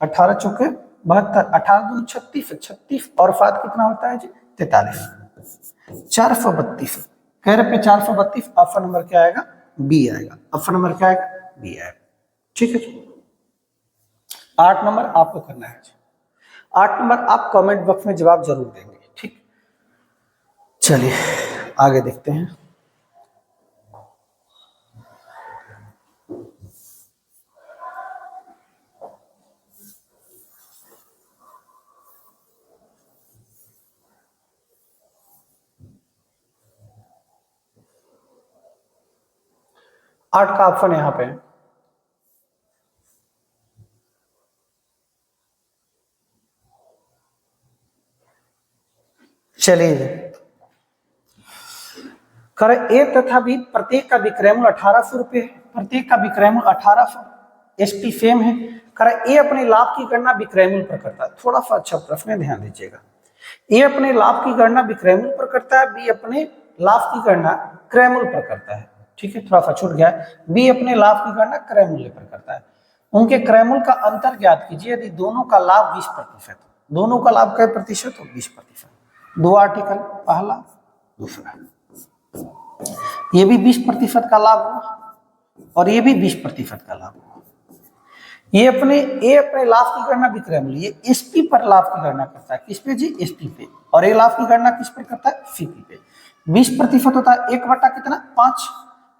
18 चौके 72, 18 दूनी 36, 36 और 7 कितना होता है जी? 43, 432। कह रहे पे 432। ऑप्शन नंबर क्या आएगा? बी आएगा। ऑप्शन नंबर क्या आएगा? बी आएगा। ठीक है। 8 नंबर आपको करना है। 8 नंबर आप कमेंट बॉक्स में जवाब जरूर देंगे। ठीक, चलिए आगे देखते हैं। आठ का ऑप्शन यहां पे है। चलिए, कर ए तथा बी प्रत्येक का विक्रय मूल्य 1800 रुपये है। प्रत्येक का विक्रय मूल्य 1800, एसपी सेम है। कर ए अपने लाभ की गणना विक्रय मूल्य पर करता है। थोड़ा सा अच्छा प्रश्न है, ध्यान दीजिएगा। ए अपने लाभ की गणना विक्रय मूल्य पर करता है, बी अपने लाभ की गणना क्रय मूल्य पर करता है। ठीक है, थोड़ा सा छूट गया है। बी अपने लाभ की गणना क्रय मूल्य पर करता है। उनके क्रय मूल्य का अंतर ज्ञात कीजिए यदि दोनों का लाभ 20%। दोनों का लाभ कै प्रतिशत हो? 20%। दो आर्टिकल, पहला दूसरा, ये भी 20% का लाभ हुआ और ये भी 20% का लाभ हुआ। ये अपने लाभ की गणना विक्रय मूल्य, ये एसपी पर लाभ की गणना करता है। किस पे जी? एसपी पे। और ये लाभ की गणना किस पर करता है? सीपी पे। 20% होता है 1 बटा कितना? 5।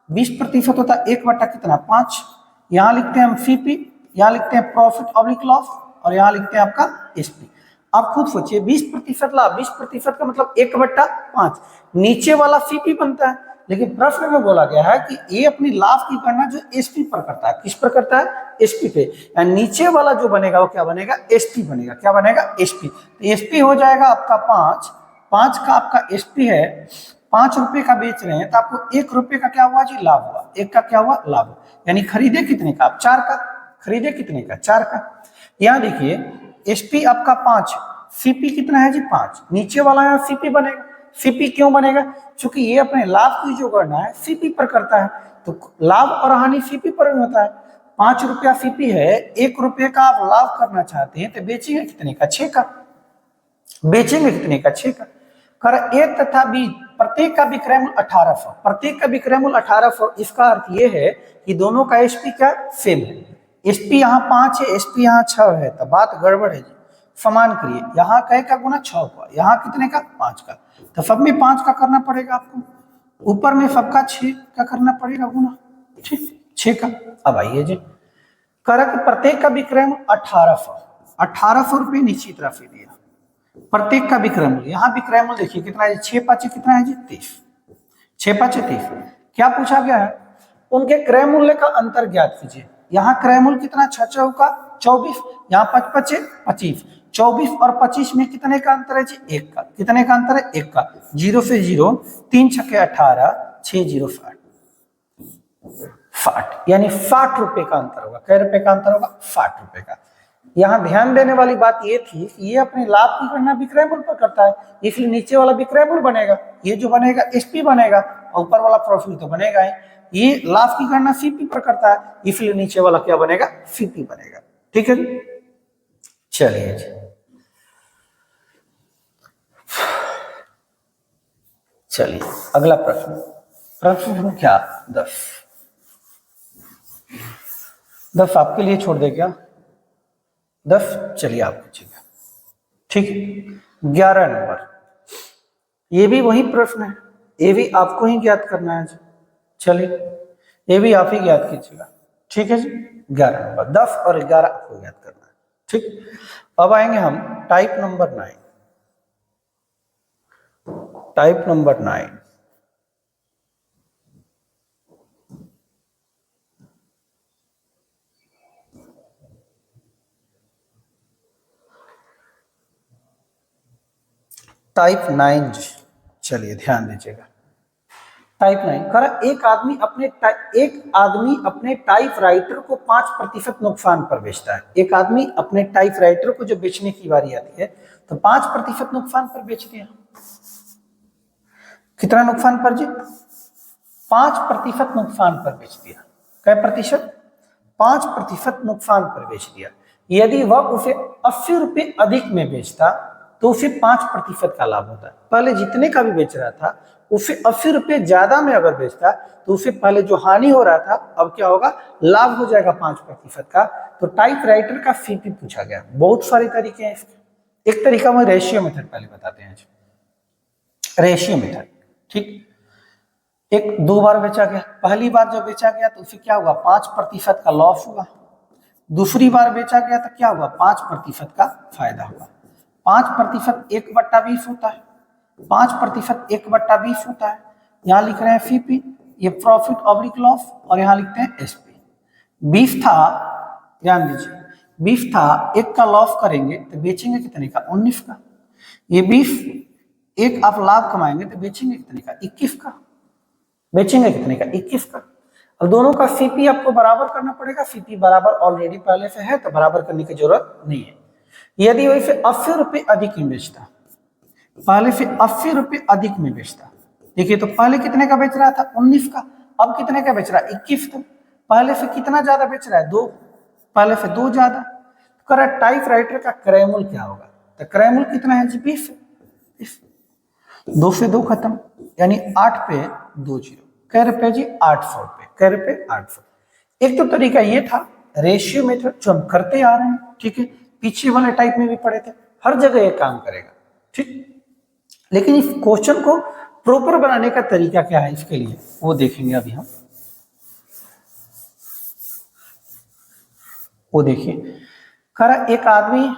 20% होता है 1 बटा कितना? 5। यहाँ लिखते हैं हम सीपी, यहाँ लिखते हैं प्रॉफिट ऑब्लिक लॉस, और यहाँ लिखते हैं आपका एसपी। आप खुद सोचिए, 20% लाभ, 20% का मतलब 1/5। नीचे वाला सीपी बनता है, लेकिन प्रश्न में बोला गया है कि ये अपनी लाभ की गणना जो एसपी पर करता है। किस पर करता है? एसपी पे। यानी नीचे वाला जो बनेगा वो क्या बनेगा? एसपी बनेगा। क्या बनेगा? एसपी। तो एसपी हो जाएगा आपका 5। 5 का आपका एसपी है। 5 रुपए का बेच रहे हैं तो आपको 1 रुपए का क्या हुआ जी? लाभ हुआ। 1 का क्या हुआ? लाभ। यानी खरीदे कितने का आप? 4 का। खरीदे कितने का? 4 का। यहाँ देखिए, एसपी आपका 5, सीपी कितना है जी? 5। नीचे वाला यहाँ सीपी बनेगा। सीपी क्यों बनेगा? क्योंकि ये अपने लाभ की जो गणना है सीपी पर करता है, तो लाभ और हानि सीपी पर होता है। 5 रुपया सीपी है, 1 रुपये का आप लाभ करना चाहते हैं तो बेचेंगे कितने का? 6 का। बेचेंगे कितने का? 6 का। कर ए तथा बी प्रत्येक का विक्रय मूल्य 1800। प्रत्येक का विक्रय मूल्य 1800। इसका अर्थ ये है कि दोनों का एसपी क्या? सेम है। एसपी यहाँ 5 है, एसपी यहाँ 6 है, तो बात गड़बड़ है जी। समान करिए, यहाँ कै का गुना? 6 का। यहाँ कितने का? 5 का। तो सब में 5 का करना पड़ेगा आपको, ऊपर में सबका 6 का करना पड़ेगा गुना। ठीक, 6 का। अब आइए जी, कह रहा कि प्रत्येक का विक्रय मूल्य 1800 रुपये निश्चित राशि दिया। प्रत्येक का विक्रय मूल्य, यहाँ विक्रय मूल्य देखिए कितना है, 6×5 कितना है जी 30, 6×5 30। क्या पूछा गया है, उनके क्रय मूल्य का अंतर ज्ञात कीजिए। यहाँ क्रय मूल्य कितना, 6 चौका 24, यहाँ 5 5 25, 24 और 25 में कितने का अंतर है जी, 1 का। कितने का अंतर है, 1 का। 0 से 0, 3 छक्के 18, 6 0 60, यानी 60 रुपए का अंतर होगा। कै रुपए का अंतर होगा, 60 रुपए का। यहाँ ध्यान देने वाली बात ये थी कि ये अपने लाभ की गणना विक्रय मूल्य पर करता है, इसलिए नीचे वाला विक्रय मूल्य बनेगा, ये जो बनेगा एसपी बनेगा, और ऊपर वाला प्रॉफिट तो बनेगा ही। ये लाभ की गणना सीपी पर करता है, इसलिए नीचे वाला क्या बनेगा, सीपी बनेगा। ठीक है जी, चलिए जी, चलिए अगला प्रश्न, प्रश्न संख्या 10 आपके लिए छोड़ दे क्या, 10, चलिए आप पूछिएगा। ठीक है, 11 नंबर, ये भी वही प्रश्न है, ये भी आपको ही ज्ञात करना है जी। चलिए ये भी आप ही ज्ञात कीजिएगा। ठीक है जी, 11 नंबर, 10 और 11 आपको ज्ञात करना है। ठीक, अब आएंगे हम type number 9। Type number 9, type 9, चलिए ध्यान दीजिएगा। टाइप 9 करा, एक आदमी अपने टाइपराइटर को 5% नुकसान पर बेचता है। एक आदमी अपने टाइपराइटर को जो बेचने की बारी आती है तो 5% नुकसान पर बेच दिया। कितना नुकसान पर जी, 5% नुकसान पर बेच दिया। कै प्रतिशत, 5% नुकसान पर बेच दिया। यदि वह उसे 80 रुपये अधिक में बेचता तो उसे 5% का लाभ होता है। पहले जितने का भी बेच रहा था उसे 80 रुपये ज्यादा में अगर बेचता तो उसे पहले जो हानि हो रहा था अब क्या होगा, लाभ हो जाएगा 5% का। तो टाइपराइटर का सीपी पूछा गया। बहुत सारे तरीके हैं इसके। एक तरीका में रेशियो मेथड पहले बताते हैं, रेशियो मेथड। ठीक, एक 2 बार बेचा गया, पहली बार जब बेचा गया तो उसे क्या हुआ, 5% का लॉस हुआ। दूसरी बार बेचा गया तो क्या हुआ, 5% का फायदा हुआ। 5% 1/20 होता है, 5% 1/20 होता है। यहाँ लिख रहे हैं सीपी, ये प्रॉफिट ऑब्लिक लॉस, और यहाँ लिखते हैं एसपी। 20 था, ध्यान दीजिए, 20 था, 1 का लॉस करेंगे तो बेचेंगे कितने का, 19 का। ये 20, 1 आप लाभ कमाएंगे तो बेचेंगे कितने का, 21 का। बेचेंगे कितने का, 21 का। अब दोनों का सीपी आपको बराबर करना पड़ेगा। सीपी बराबर ऑलरेडी पहले से है तो बराबर करने की जरूरत नहीं है। यदि वैसे 80 रुपये अधिक में बेचता, पहले से 80 रुपये अधिक में बेचता, देखिए तो पहले कितने का बेच रहा था, 19 का, अब कितने का बेच रहा है, 21 का। पहले से कितना ज्यादा बेच रहा है, 2, पहले से 2 ज्यादा। तो टाइपराइटर का क्रय मूल्य क्या होगा, तो क्रय मूल्य कितना है जी, 20। 2 से 2 खत्म, यानी 8 पे 2 0, कै रुपए जी, 800 रुपए। कै रुपए, 800। एक तो तरीका ये था रेशियो मेथड जो हम करते आ रहे हैं। ठीक है, पीछे वाले टाइप में भी पढ़े थे, हर जगह ये काम करेगा। ठीक, लेकिन इस क्वेश्चन को प्रॉपर बनाने का तरीका क्या है, इसके लिए वो देखेंगे अभी हम। वो देखिए, खरा एक आदमी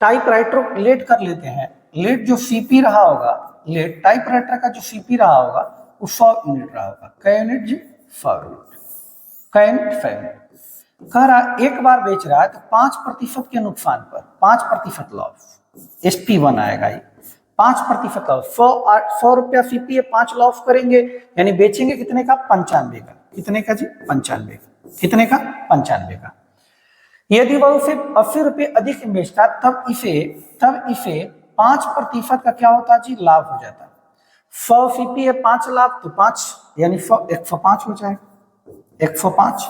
टाइपराइटर लेट कर लेते हैं, लेट जो सीपी रहा होगा, लेट टाइपराइटर का जो सीपी रहा होगा वो 100 यूनिट रहा होगा। कै यूनिट जी, 100 यूनिट। कै यूनिट, 100 यूनिट। कह रहा एक बार बेच रहा है तो 5% के नुकसान पर 5% लॉस, SP1 आएगा। ये 5% लॉस, 100 रुपया सीपी है, 5 लॉस करेंगे, यानी बेचेंगे कितने का, 95 का। कितने का जी, 95 का। कितने का, 95 का। यदि वह उसे 80 रुपये अधिक में बेचता तब इसे 5% का क्या होता जी, लाभ हो जाता। 100 सीपी है, 5 लाभ, तो 5 यानी 105 हो जाएगा। 105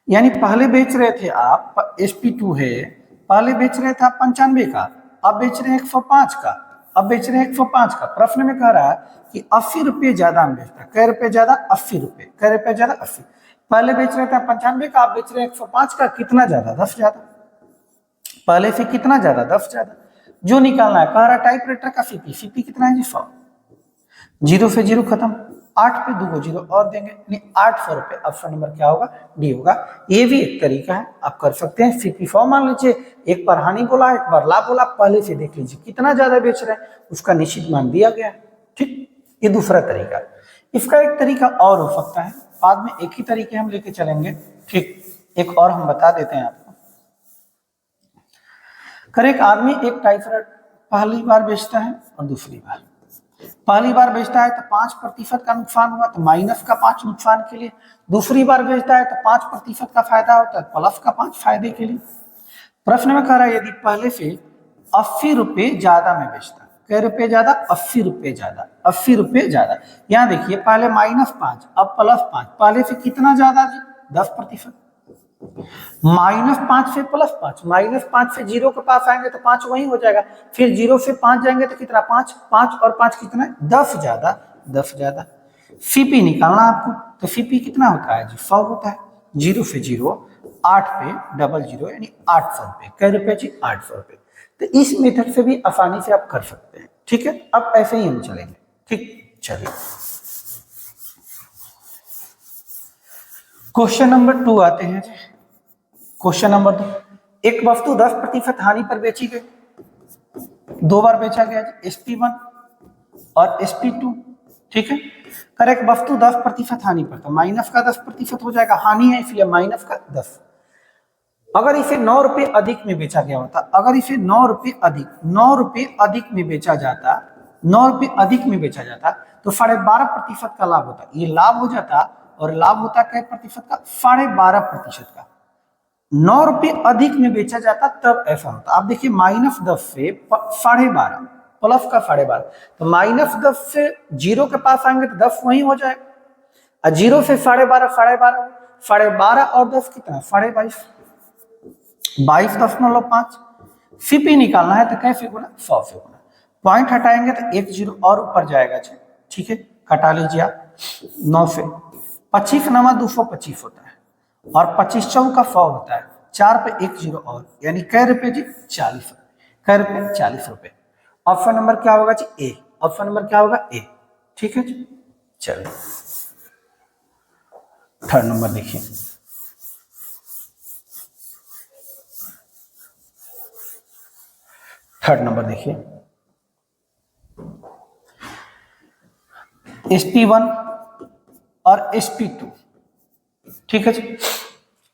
यानी पहले बेच रहे थे आप, SP2 है, पहले बेच रहे थे आप 95 का, अब बेच रहे हैं 105 का। अब बेच रहे हैं 105 का। प्रश्न में कह रहा है कि 80 रुपये ज्यादा में बेचता। कै रुपये ज्यादा, 80 रुपये। कै रुपये ज्यादा, 80। पहले बेच रहे थे 95 का, आप बेच रहे हैं 105 का। कितना ज्यादा, 10 ज्यादा। पहले से कितना ज्यादा, 10 ज्यादा। जो निकालना है, कह रहा टाइपराइटर का सीपी, सीपी कितना है जी, 100। 0 से 0 खत्म, 8 पे 2 जीरो और देंगे, यानी 800 रुपए। ऑप्शन नंबर क्या होगा? डी होगा। ये भी एक तरीका है, आप कर सकते हैं। सीपी फॉर्म मान लीजिए, एक बार हानि बोला, एक बार लाभ बोला, पहले से देख लीजिए कितना ज्यादा बेच रहे हैं, उसका निश्चित मान दिया गया है। ठीक, ये दूसरा तरीका है। इसका एक तरीका और हो सकता है, बाद में एक ही तरीके हम लेके चलेंगे। ठीक, एक और हम बता देते हैं आपको। कर एक आदमी एक टाइफाइड पहली बार बेचता है और दूसरी बार। पहली बार बेचता है तो 5% का नुकसान हुआ, तो माइनस का 5 नुकसान के लिए। दूसरी बार बेचता है तो 5% का फायदा होता है, प्लस का 5 फायदे के लिए। प्रश्न में कह रहा है यदि पहले से 80 रुपए ज्यादा में बेचता, कै रुपए ज्यादा? 80 रुपए ज्यादा, 80 रुपए ज्यादा। यहाँ देखिए, पहले -5 अब +5, पहले से कितना ज्यादा जी? 10%। -5 से +5, -5 से 0 के पास आएंगे तो 5 वही हो जाएगा, फिर 0 से 5 जाएंगे तो कितना? 5, 5 और 5 कितना है? 10 ज्यादा, 10 ज्यादा। सीपी निकालना आपको, तो सीपी कितना होता है जी? 100 होता है। 0 से 0, 8 पे डबल 0 यानी 800 रुपए। कै रुपए जी? 800 रुपए। तो इस मेथड से भी आसानी से आप कर सकते हैं। ठीक है, अब ऐसे ही हम चलेंगे। ठीक, चलिए क्वेश्चन नंबर 2 आते हैं जी। क्वेश्चन नंबर 2, एक वस्तु 10% हानि पर बेची गई, 2 बार बेचा गया, SP1 और SP2। ठीक है, कर एक वस्तु 10% हानि पर, तो माइनस का 10% हो जाएगा, हानि है इसलिए माइनस का 10। अगर इसे 9 रुपए अधिक में बेचा गया होता, अगर इसे 9 रुपए अधिक में बेचा जाता, 9 रुपए अधिक में बेचा जाता, तो 12.5% का लाभ होता। ये लाभ हो जाता, और लाभ होता क्या प्रतिशत का? 12.5% का। 9 रुपए अधिक में बेचा जाता तब ऐसा होता। आप देखिए, -10 से 12.5 प्लस का 12.5, तो -10 से 0 के पास आएंगे तो 10 वही हो जाएगा, और 0 से 12.5, 12.5 और 10 कितना? 22.5, 22.5। सीपी निकालना है तो कैसे गुना? 100 से गुना। पॉइंट हटाएंगे तो 1 0 और ऊपर जाएगा। ठीक है, हटा लीजिए आप। 9 से 25 नमा 225 होता है, और 25 चौका 100 होता है, 4 पे 1 0 और, यानी कै रुपए जी? 40 रुपए। कै रुपए? 40 रुपए। ऑप्शन नंबर क्या होगा जी? ए। ऑप्शन नंबर क्या होगा? ए। ठीक है जी, चलिए थर्ड नंबर देखिए। थर्ड नंबर देखिए, SP1 और SP2। ठीक है जी,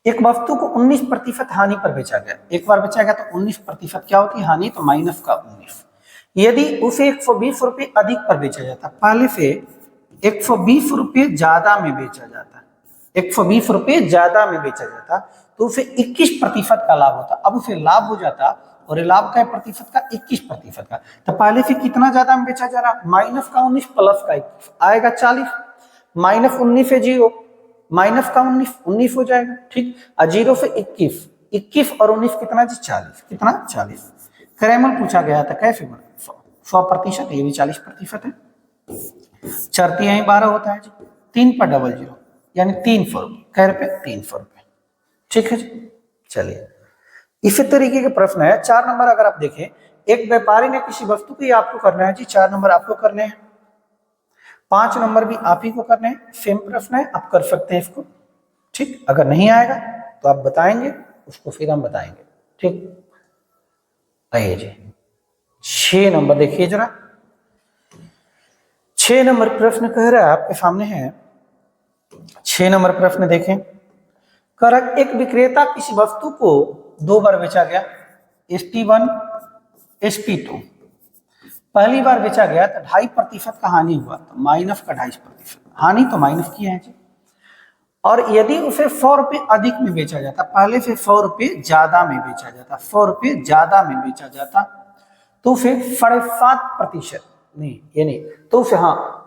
एक वस्तु को 19% हानि पर बेचा गया, एक बार बेचा गया तो 19% क्या होती है? हानि, तो माइनस का 19। यदि उसे 120 रुपए अधिक पर बेचा जाता, पहले से 120 रुपए ज्यादा में बेचा जाता, 120 रुपए ज्यादा में बेचा जाता, तो उसे 21% का लाभ होता। अब उसे लाभ हो जाता, और लाभ का प्रतिशत का? 21% का। तो पहले से कितना ज्यादा में बेचा जा रहा? -19 प्लस का 21 आएगा 40, -19 से 0, माइनस का 19 हो जाएगा। ठीक, और 0 से 21 और 19 कितना जी? 40। कितना? 40। क्रैमल पूछा गया था कैसे बना? 100%, ये भी 40% है। चरती यही 12 होता है जी, 3 पर डबल 0 यानी 300 रुपये। कै रुपए? 300 रुपये। ठीक है जी, चलिए इसी तरीके के प्रश्न है। 4 नंबर अगर आप देखें, एक व्यापारी ने किसी वस्तु की आपको करना है जी, 4 नंबर आपको करने हैं, 5 नंबर भी आप ही को करने हैं। सेम प्रश्न है, आप कर सकते हैं इसको। ठीक, अगर नहीं आएगा तो आप बताएंगे, उसको फिर हम बताएंगे। ठीक, आइए जी 6 नंबर देखिए जरा। 6 नंबर प्रश्न कह रहा है, आपके सामने है 6 नंबर प्रश्न देखें। कर एक विक्रेता किसी वस्तु को 2 बार बेचा गया, SP1 SP2। पहली बार बेचा गया तो 2.5% का हानि हुआ, तो माइनस का 2.5%। हानि तो माइनस किया है जी। और यदि उसे 100 रुपए अधिक में बेचा जाता, पहले से 100 रुपए ज्यादा में बेचा जाता, 100 रुपए ज्यादा में बेचा जाता, तो फिर 7.5% नहीं, ये नहीं, तो उसे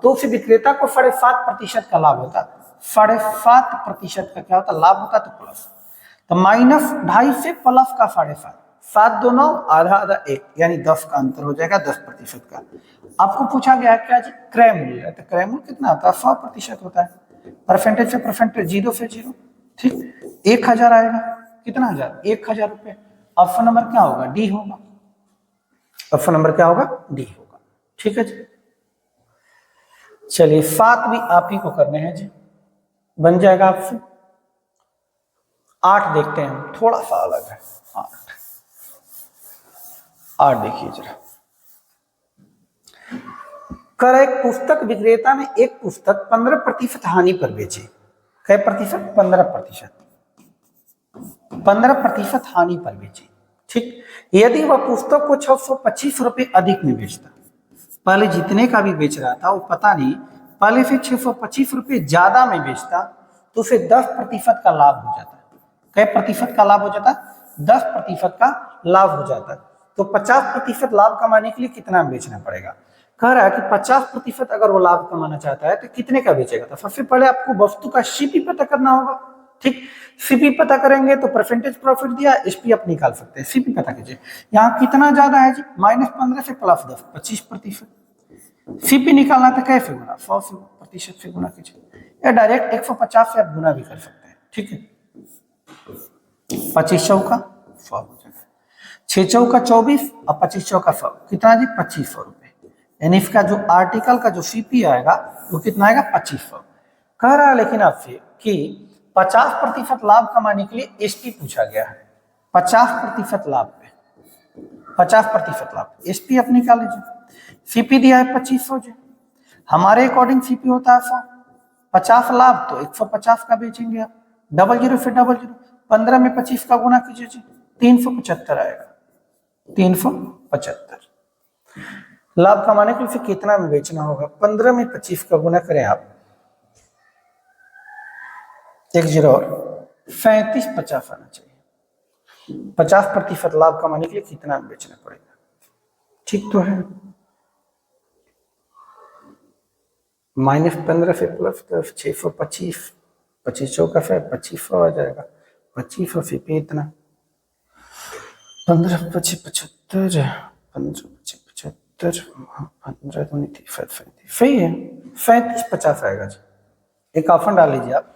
तो उसे विक्रेता को 7.5% का लाभ होता। 7.5% का क्या होता? लाभ होता, तो प्लस, तो -2.5 से प्लस का 7.5, 7 2 9, आधा आधा 1, यानी 10 का अंतर हो जाएगा, 10% का। आपको पूछा गया क्या जी? क्रय मूल्य, तो क्रय मूल्य कितना होता है? 100% होता है। परसेंटेज से परसेंटेज 0 से 0। ठीक, 1000 आएगा, कितना हजार? 1000 रुपए। ऑप्शन नंबर क्या होगा? डी होगा। ऑप्शन नंबर क्या होगा? डी होगा। ठीक है जी, चलिए 7 भी आप ही को करने हैं जी, बन जाएगा आपसे। 8 देखते हैं हम, थोड़ा सा अलग है। 8 देखिए जरा। कर एक पुस्तक विक्रेता ने एक पुस्तक 15% हानि पर बेची। कै प्रतिशत? 15%। 15% हानि पर बेची, ठीक। यदि वह पुस्तक को 625 रुपए अधिक में बेचता, पहले जितने का भी बेच रहा था वो पता नहीं, पहले से 625 रुपए ज्यादा में बेचता तो उसे 10% का लाभ हो जाता। कै प्रतिशत का लाभ हो जाता? 10% का लाभ हो जाता। तो 50% लाभ कमाने के लिए कितना बेचना पड़ेगा? कह रहा है कि 50% अगर वो लाभ कमाना चाहता है तो कितने का बेचेगा? तो सबसे पहले आपको वस्तु का सीपी पता करना होगा, ठीक। सीपी पता करेंगे तो परसेंटेज प्रॉफिट दिया, एसपी आप निकाल सकते हैं। सीपी पता कीजिए, यहाँ कितना ज्यादा है जी? -15 से +10, 25%। सीपी निकालना था कैसे गुना? 100% से गुना कीजिए, या डायरेक्ट 150 से आप गुना भी कर सकते हैं, ठीक है। 25 चौका 100 हो जाएगा, 6 चौका 24 और 25 चौका 100, कितना जी? 2500 रुपए। यानी इसका जो आर्टिकल का जो सीपी आएगा वो कितना आएगा? 2500। कह रहा है लेकिन आपसे कि 50% लाभ कमाने के लिए एसपी पूछा गया है। 50% लाभ पे 50% लाभ, एसपी आप निकाल लीजिए। सीपी दिया है 2500 जी, हमारे अकॉर्डिंग सीपी होता है 100। 50 लाभ तो 150 का बेचेंगे आप, 00 से 00, 15 में 25 का गुना कीजिए जी, 375 आएगा। 375 लाभ कमाने के लिए फिर कितना में बेचना होगा? 15 में 25 का गुना करें आप, 10 और 3550 आना चाहिए। 50% लाभ कमाने के लिए कितना में बेचना पड़ेगा? ठीक तो है। -15 से +10, 625, 25 चौका 2500 आ जाएगा। 2500 से पे इतना 15 25 75, 15 25 75, 15 दूनी 35, सही है। 3750 आएगा जी, एक ऑप्शन डाल लीजिए आप,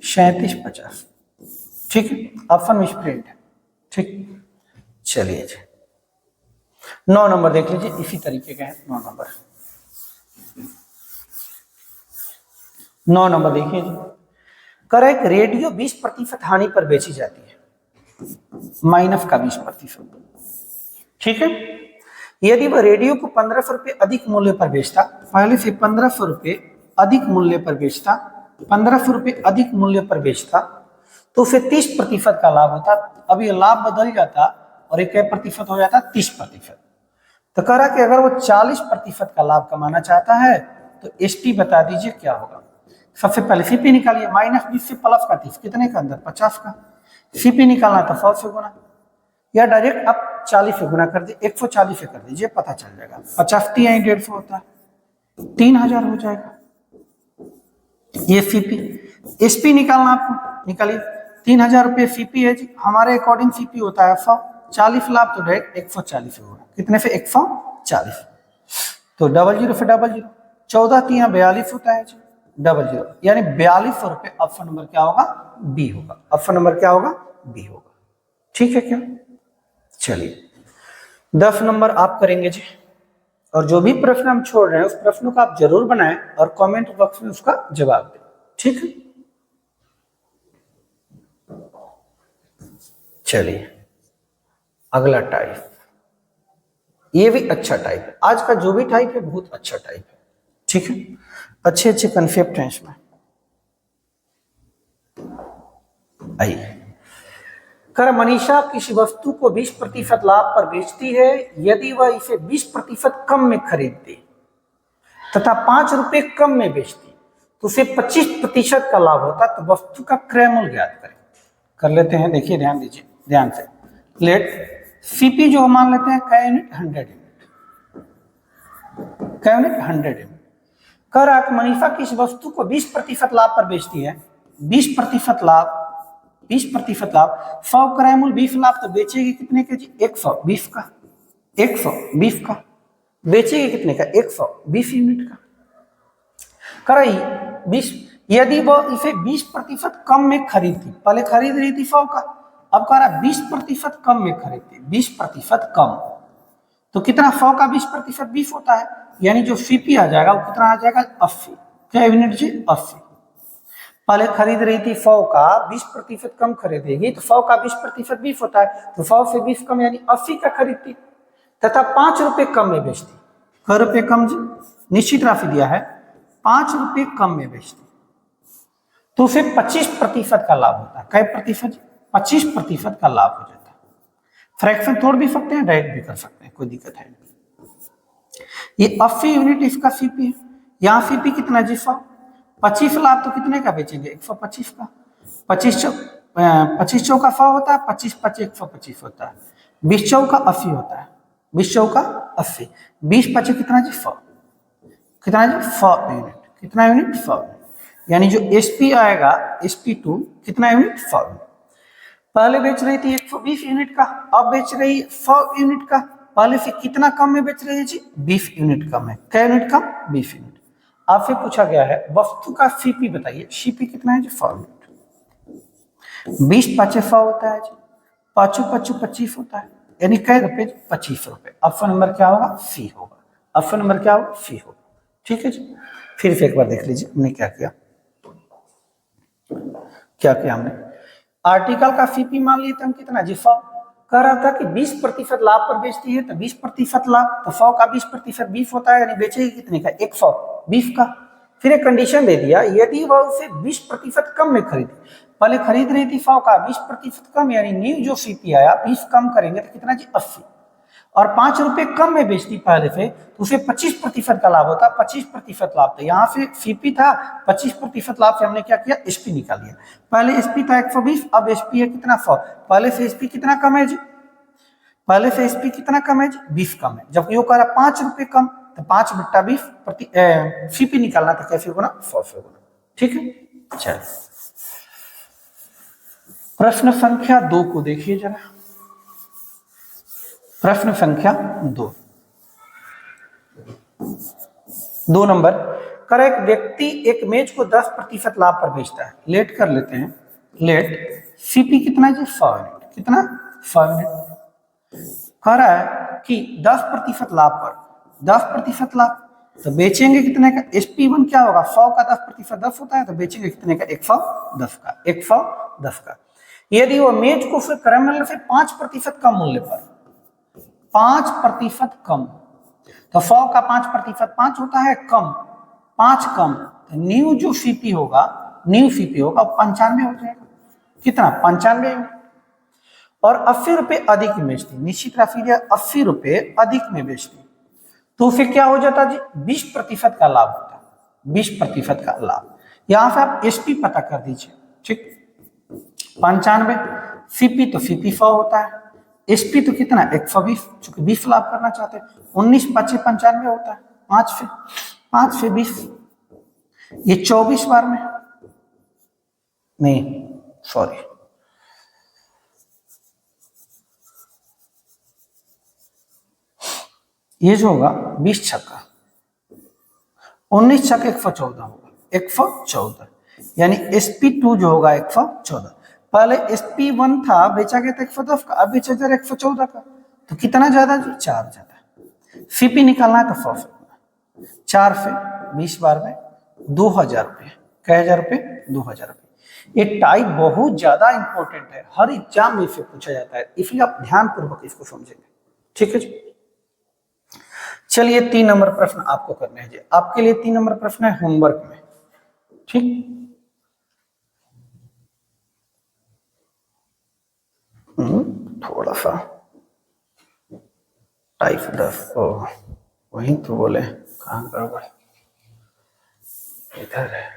3750, ठीक है। ऑप्शन मिसप्रिंट है, ठीक। चलिए जी 9 नंबर देख लीजिए, इसी तरीके का है 9 नंबर। 9 नंबर देखिए जी, कर एक रेडियो 20% हानि पर बेची जाती है, माइनस का 20%, ठीक है। यदि वह रेडियो को 1500 रुपए अधिक मूल्य पर बेचता, पहले से 1500 रुपए अधिक मूल्य पर बेचता, 1500 रुपए अधिक मूल्य पर बेचता तो उसे 30% का लाभ होता। अब ये लाभ बदल जाता और एक प्रतिशत हो जाता 30%। तो कह रहा कि अगर वो 40% का लाभ कमाना चाहता है तो एसपी बता दीजिए क्या होगा। सबसे पहले सीपी निकालिए, -20 से +30, कितने का? अंदर 50 का। सीपी निकालना था 100 से गुना, या डायरेक्ट आप 40 से गुना कर दीजिए, 140 से कर दीजिए, पता चल जाएगा। 50 यहीं 150 होता है, 3000 हो जाएगा। ये सीपी। एसपी निकालना आपको, निकालिए। 3000 रुपये सीपी है जी, हमारे अकॉर्डिंग सीपी होता है 100, 40 लाभ तो डायरेक्ट 140 होगा, कितने से? 140। तो 00 से 00, 14 3 42 होता है जी, 00, यानी 4200 रुपये। ऑप्शन नंबर क्या होगा? बी होगा। ऑप्शन नंबर क्या होगा? बी होगा, ठीक है क्या? चलिए 10 नंबर आप करेंगे जी, और जो भी प्रश्न हम छोड़ रहे हैं उस प्रश्न को आप जरूर बनाएं और कमेंट बॉक्स में उसका जवाब दें, ठीक है। चलिए अगला टाइप, ये भी अच्छा टाइप है, आज का जो भी टाइप है बहुत अच्छा टाइप है, ठीक है। अच्छे अच्छे कंसेप्ट हैं इसमें। आइए, कर मनीषा किसी वस्तु को 20% लाभ पर बेचती है, यदि वह इसे 20% कम में खरीदती तथा 5 रुपए कम में बेचती तो उसे 25% का लाभ होता। तो वस्तु का क्रय मूल्य ज्ञात करें। कर लेते हैं, देखिए ध्यान दीजिए, ध्यान से। लेट सीपी जो मान लेते हैं कै यूनिट? 100 यूनिट। कै यूनिट? 100 यूनिट। कर आप मनीषा किस वस्तु को 20% लाभ पर बेचती है, 20% लाभ, 20% लाभ, 100 क्रय मूल्य 20 लाभ, तो बेचेगी कितने के जी? 120 का, 120 का। बेचेगी कितने का? 120 यूनिट का। कराई 20, यदि वो इसे 20% कम में खरीदती, पहले खरीद रही थी 100 का, अब कह रहा 20% कम में खरीदती, 20% कम, तो कितना 100 का 20% 20 होता है, यानी जो सीपी आ जाएगा वो कितना आ जाएगा 80। क्या यूनिट जी 80। पहले खरीद रही थी 100 का 20% कम खरीदेगी तो 100 का 20% 20 होता है, तो 100 से 20 कम यानी 80 का खरीदती तथा 5 रुपए कम में बेचती। कै रुपए कम जी, निश्चित राशि दिया है 5 रुपए कम में बेचती तो उसे 25% का लाभ होता है। कै प्रतिशत? 25% का लाभ हो जाता है। फ्रैक्शन तोड़ भी सकते हैं, डायरेक्ट भी कर सकते हैं, कोई दिक्कत है नहीं। ये 80 यूनिट इसका सीपी है। यहाँ सीपी कितना जी 100, 25 लाभ तो कितने का बेचेंगे 125 का। 25 चौका 100 होता है, 25 25 125 होता है, 20 चौका 80 होता है, 20 चौका 80, 20 25 कितना जी 100, कितना जी 100 यूनिट, कितना यूनिट 100, यानी जो एसपी आएगा sp2 कितना यूनिट 100। पहले बेच रही थी 120 यूनिट का, अब बेच रही 100 यूनिट का। पहले से कितना कम में बेच रही है जी 20 यूनिट कम है। क्या यूनिट कम 20 यूनिट। आपसे पूछा गया है वस्तु का सीपी बताइए, सीपी कितना है जी 100 यूनिट। 20 5 100 होता है जी, 5 5 25 होता है, यानी कै रुपए 25 रुपए। ऑप्शन नंबर क्या होगा सी होगा। ऑप्शन नंबर क्या होगा सी होगा। ठीक है जी। फिर से एक बार देख लीजिए हमने क्या किया, क्या किया हमने। आर्टिकल का सीपी मान लिए हम कितना जी 100, कह रहा था कि 20% लाभ पर बेचती है तो 20% लाभ, तो 100 का 20% 20 होता है, यानी बेचेगी कितने का 120 का। फिर एक कंडीशन दे दिया यदि वह उसे 20% कम में खरीदे। पहले खरीद रही थी 100 का 20% कम, यानी न्यू जो सीपी आया 20 कम करेंगे तो कितना जी 80, और 5 रुपए कम में बेचती पहले से तो उसे 25% का लाभ होता, 25% लाभ। तो यहाँ से सीपी था 25% लाभ से हमने क्या किया एसपी निकाल लिया। पहले एसपी था 120, अब एसपी है कितना 100। पहले से एसपी कितना कम है जी, पहले से एसपी कितना कम है जी 20 कम है। जब यो कह रहा 5 रुपए कम तो 5 बट्टा 20 सीपी निकालना था, कैसे होगा 100 से होगा। ठीक है। चल प्रश्न संख्या 2 को देखिए जरा। प्रश्न संख्या 2 नंबर, कर एक व्यक्ति एक मेज को 10% लाभ पर बेचता है। लेट कर लेते हैं, लेट सीपी कितना जी 100 यूनिट, कितना 100 यूनिट। कह रहा है कि 10% लाभ पर, 10% लाभ तो बेचेंगे कितने का, SP1 क्या होगा 100 का 10% 10 होता है, तो बेचेंगे कितने का 110 का, 110 का। यदि वो मेज को फिर क्रय मूल्य से 5% कम मूल्य पर, 5% कम, तो 100 का 5% 5 होता है कम, 5 कम, तो न्यू जो सीपी होगा, न्यू सीपी होगा 95 हो जाएगा। कितना 95, और 80 रुपए अधिक में बेचती, निश्चित राशि 80 रुपए अधिक में बेचती, तो फिर क्या हो जाता जी 20% का लाभ होता, 20% का लाभ। यहां से आप एसपी पता कर दीजिए। ठीक, 95, सीपी तो सीपी 100 होता है, एसपी तो कितना 120, चूंकि 20 लाभ करना चाहते हैं। 19 25 95 होता है, 5 से 20, ये 24 बार में नहीं, सॉरी, ये जो होगा 20 छक्का 19 छक्का 114 होगा, 114, यानी SP2 जो होगा 114। पहले SP1 था बेचा गया था 110 का, अब बेचा जा रहा है 114 का, तो कितना ज्यादा जी 4 ज्यादा। सीपी निकालना है तो 100 से 4 से 20 बार में 2000 रुपये, कै हजार रुपये 2000 रुपये। ये टाइप बहुत ज्यादा इंपॉर्टेंट है, हर एग्जाम में इसे पूछा जाता है, इसलिए आप ध्यान पूर्वक इसको समझेंगे। ठीक है जी। चलिए 3 नंबर प्रश्न आपको करने हैं जी, आपके लिए 3 नंबर प्रश्न है होमवर्क में। ठीक, थोड़ा सा टाइप 10, वही तो बोले कहाँ गड़बड़, इधर है।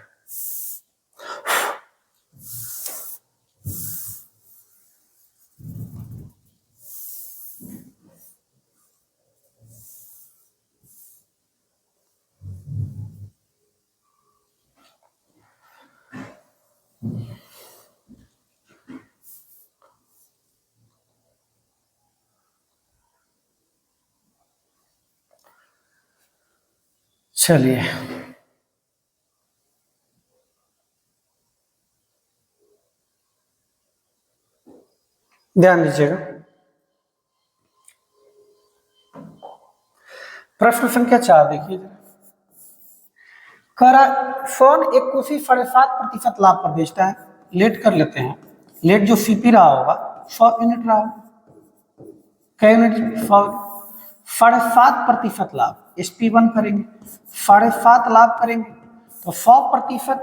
चलिए ध्यान दीजिएगा। प्रश्न संख्या 4 देखिए, करा सोन एक कोशी 7.5% लाभ पर बेचता है। लेट कर लेते हैं, लेट जो सीपी रहा होगा 100 यूनिट रहा होगा, क्या यूनिट? 7.5% लाभ, SP1 करेंगे, 7.5 लाभ करेंगे तो 100%,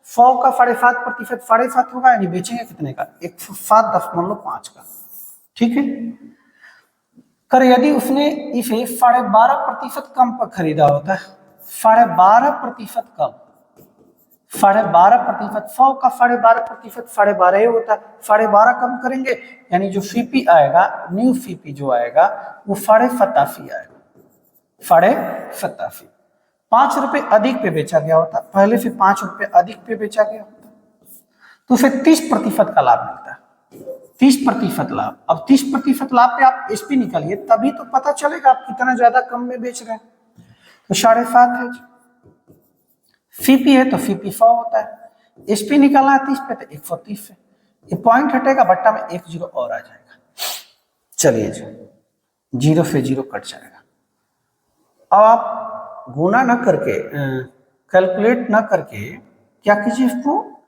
100 का 7.5%, 7.5 होगा, यानी बेचेंगे कितने का? 107.5 का। ठीक है। कर यदि उसने इसे 12.5% कम पर खरीदा होता है, 12.5% कम, 12.5%, 100 का 12.5%, 12.5 होता है, 12.5 कम करेंगे, यानी जो सीपी आएगा, न्यू सीपी जो आएगा वो 87.5 आएगा, 87.5। 5 रुपए अधिक पे बेचा गया होता, पहले से 5 रुपए अधिक पे बेचा गया होता, तो उसे 30% का लाभ मिलता है, 30% लाभ। अब 30% लाभ पे आप एसपी निकालिए, तभी तो पता चलेगा आप कितना ज्यादा कम में बेच रहे हैं। तो 7.5 है, सीपी है तो सीपी 100 होता है, एसपी निकालना है 30 पे तो 130 है, ये पॉइंट हटेगा, बट्टा में 1 0 और आ जाएगा। चलिए जी, 0 से 0 कट जाएगा। अब आप गुना ना करके, कैलकुलेट ना करके क्या कीजिए, इसको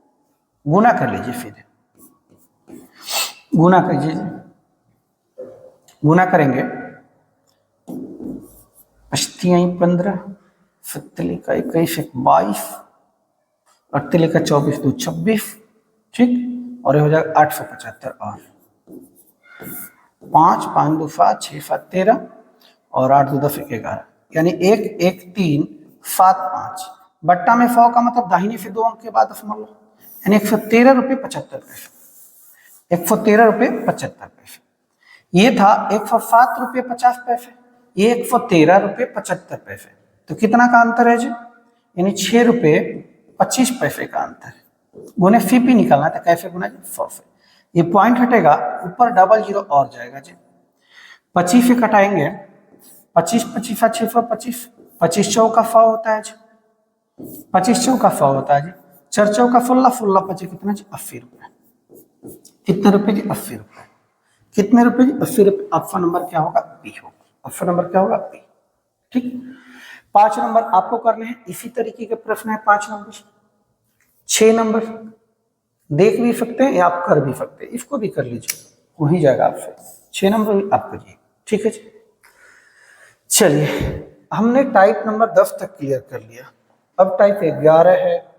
गुना कर लीजिए, फिर गुना कीजिए, गुना करेंगे, 15, 7 का 21, 22, 8 का 24, 2 26, ठीक, और ये हो जाएगा 875 और 5, 5 2 7, 6 7 13 और 8 2 10 11, यानी 1 1 3 7 5, बट्टा में 100 का मतलब दाहिने से 2 अंक के बाद समझ लो, यानी 113 रुपये 75 पैसे, 113 रुपये 75 पैसे। ये था 107 रुपये 50 पैसे, ये 113 रुपये 75 पैसे, तो कितना का अंतर है जी? यानी 6 रुपये 25 पैसे का अंतर है। गुने सीपी निकालना है तो कैसे गुना जी? 100 से। ये पॉइंट हटेगा, ऊपर डबल 0 और जाएगा जी, 25 से कटाएंगे, 25 25 625, 25 चौका 100 होता है जी, 25 चौका 100 होता है जी, 4 चौका 16, 16 25 कितना जी? 80 रुपये। कितने रुपए जी? 80 रुपये। कितने रुपए जी? 80 रुपये। ऑप्शन नंबर क्या होगा? बी होगा। ऑप्शन नंबर क्या होगा? बी। ठीक। 5 नंबर आपको करने हैं, इसी तरीके के प्रश्न है 5 नंबर, 6 नंबर देख भी सकते हैं या आप कर भी सकते हैं, इसको भी कर लीजिए, वही जाएगा आपसे। 6 नंबर भी आप करिए, ठीक है जी। चलिए, हमने टाइप नंबर 10 तक क्लियर कर लिया, अब टाइप 11 है,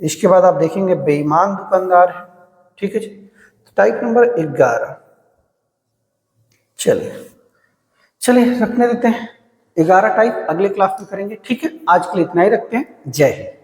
इसके बाद आप देखेंगे बेईमान दुकानदार है, ठीक है जी। तो टाइप नंबर 11, चलिए चलिए रखने देते हैं, 11 टाइप अगले क्लास में करेंगे, ठीक है। आज के लिए इतना ही रखते हैं, जय हिंद।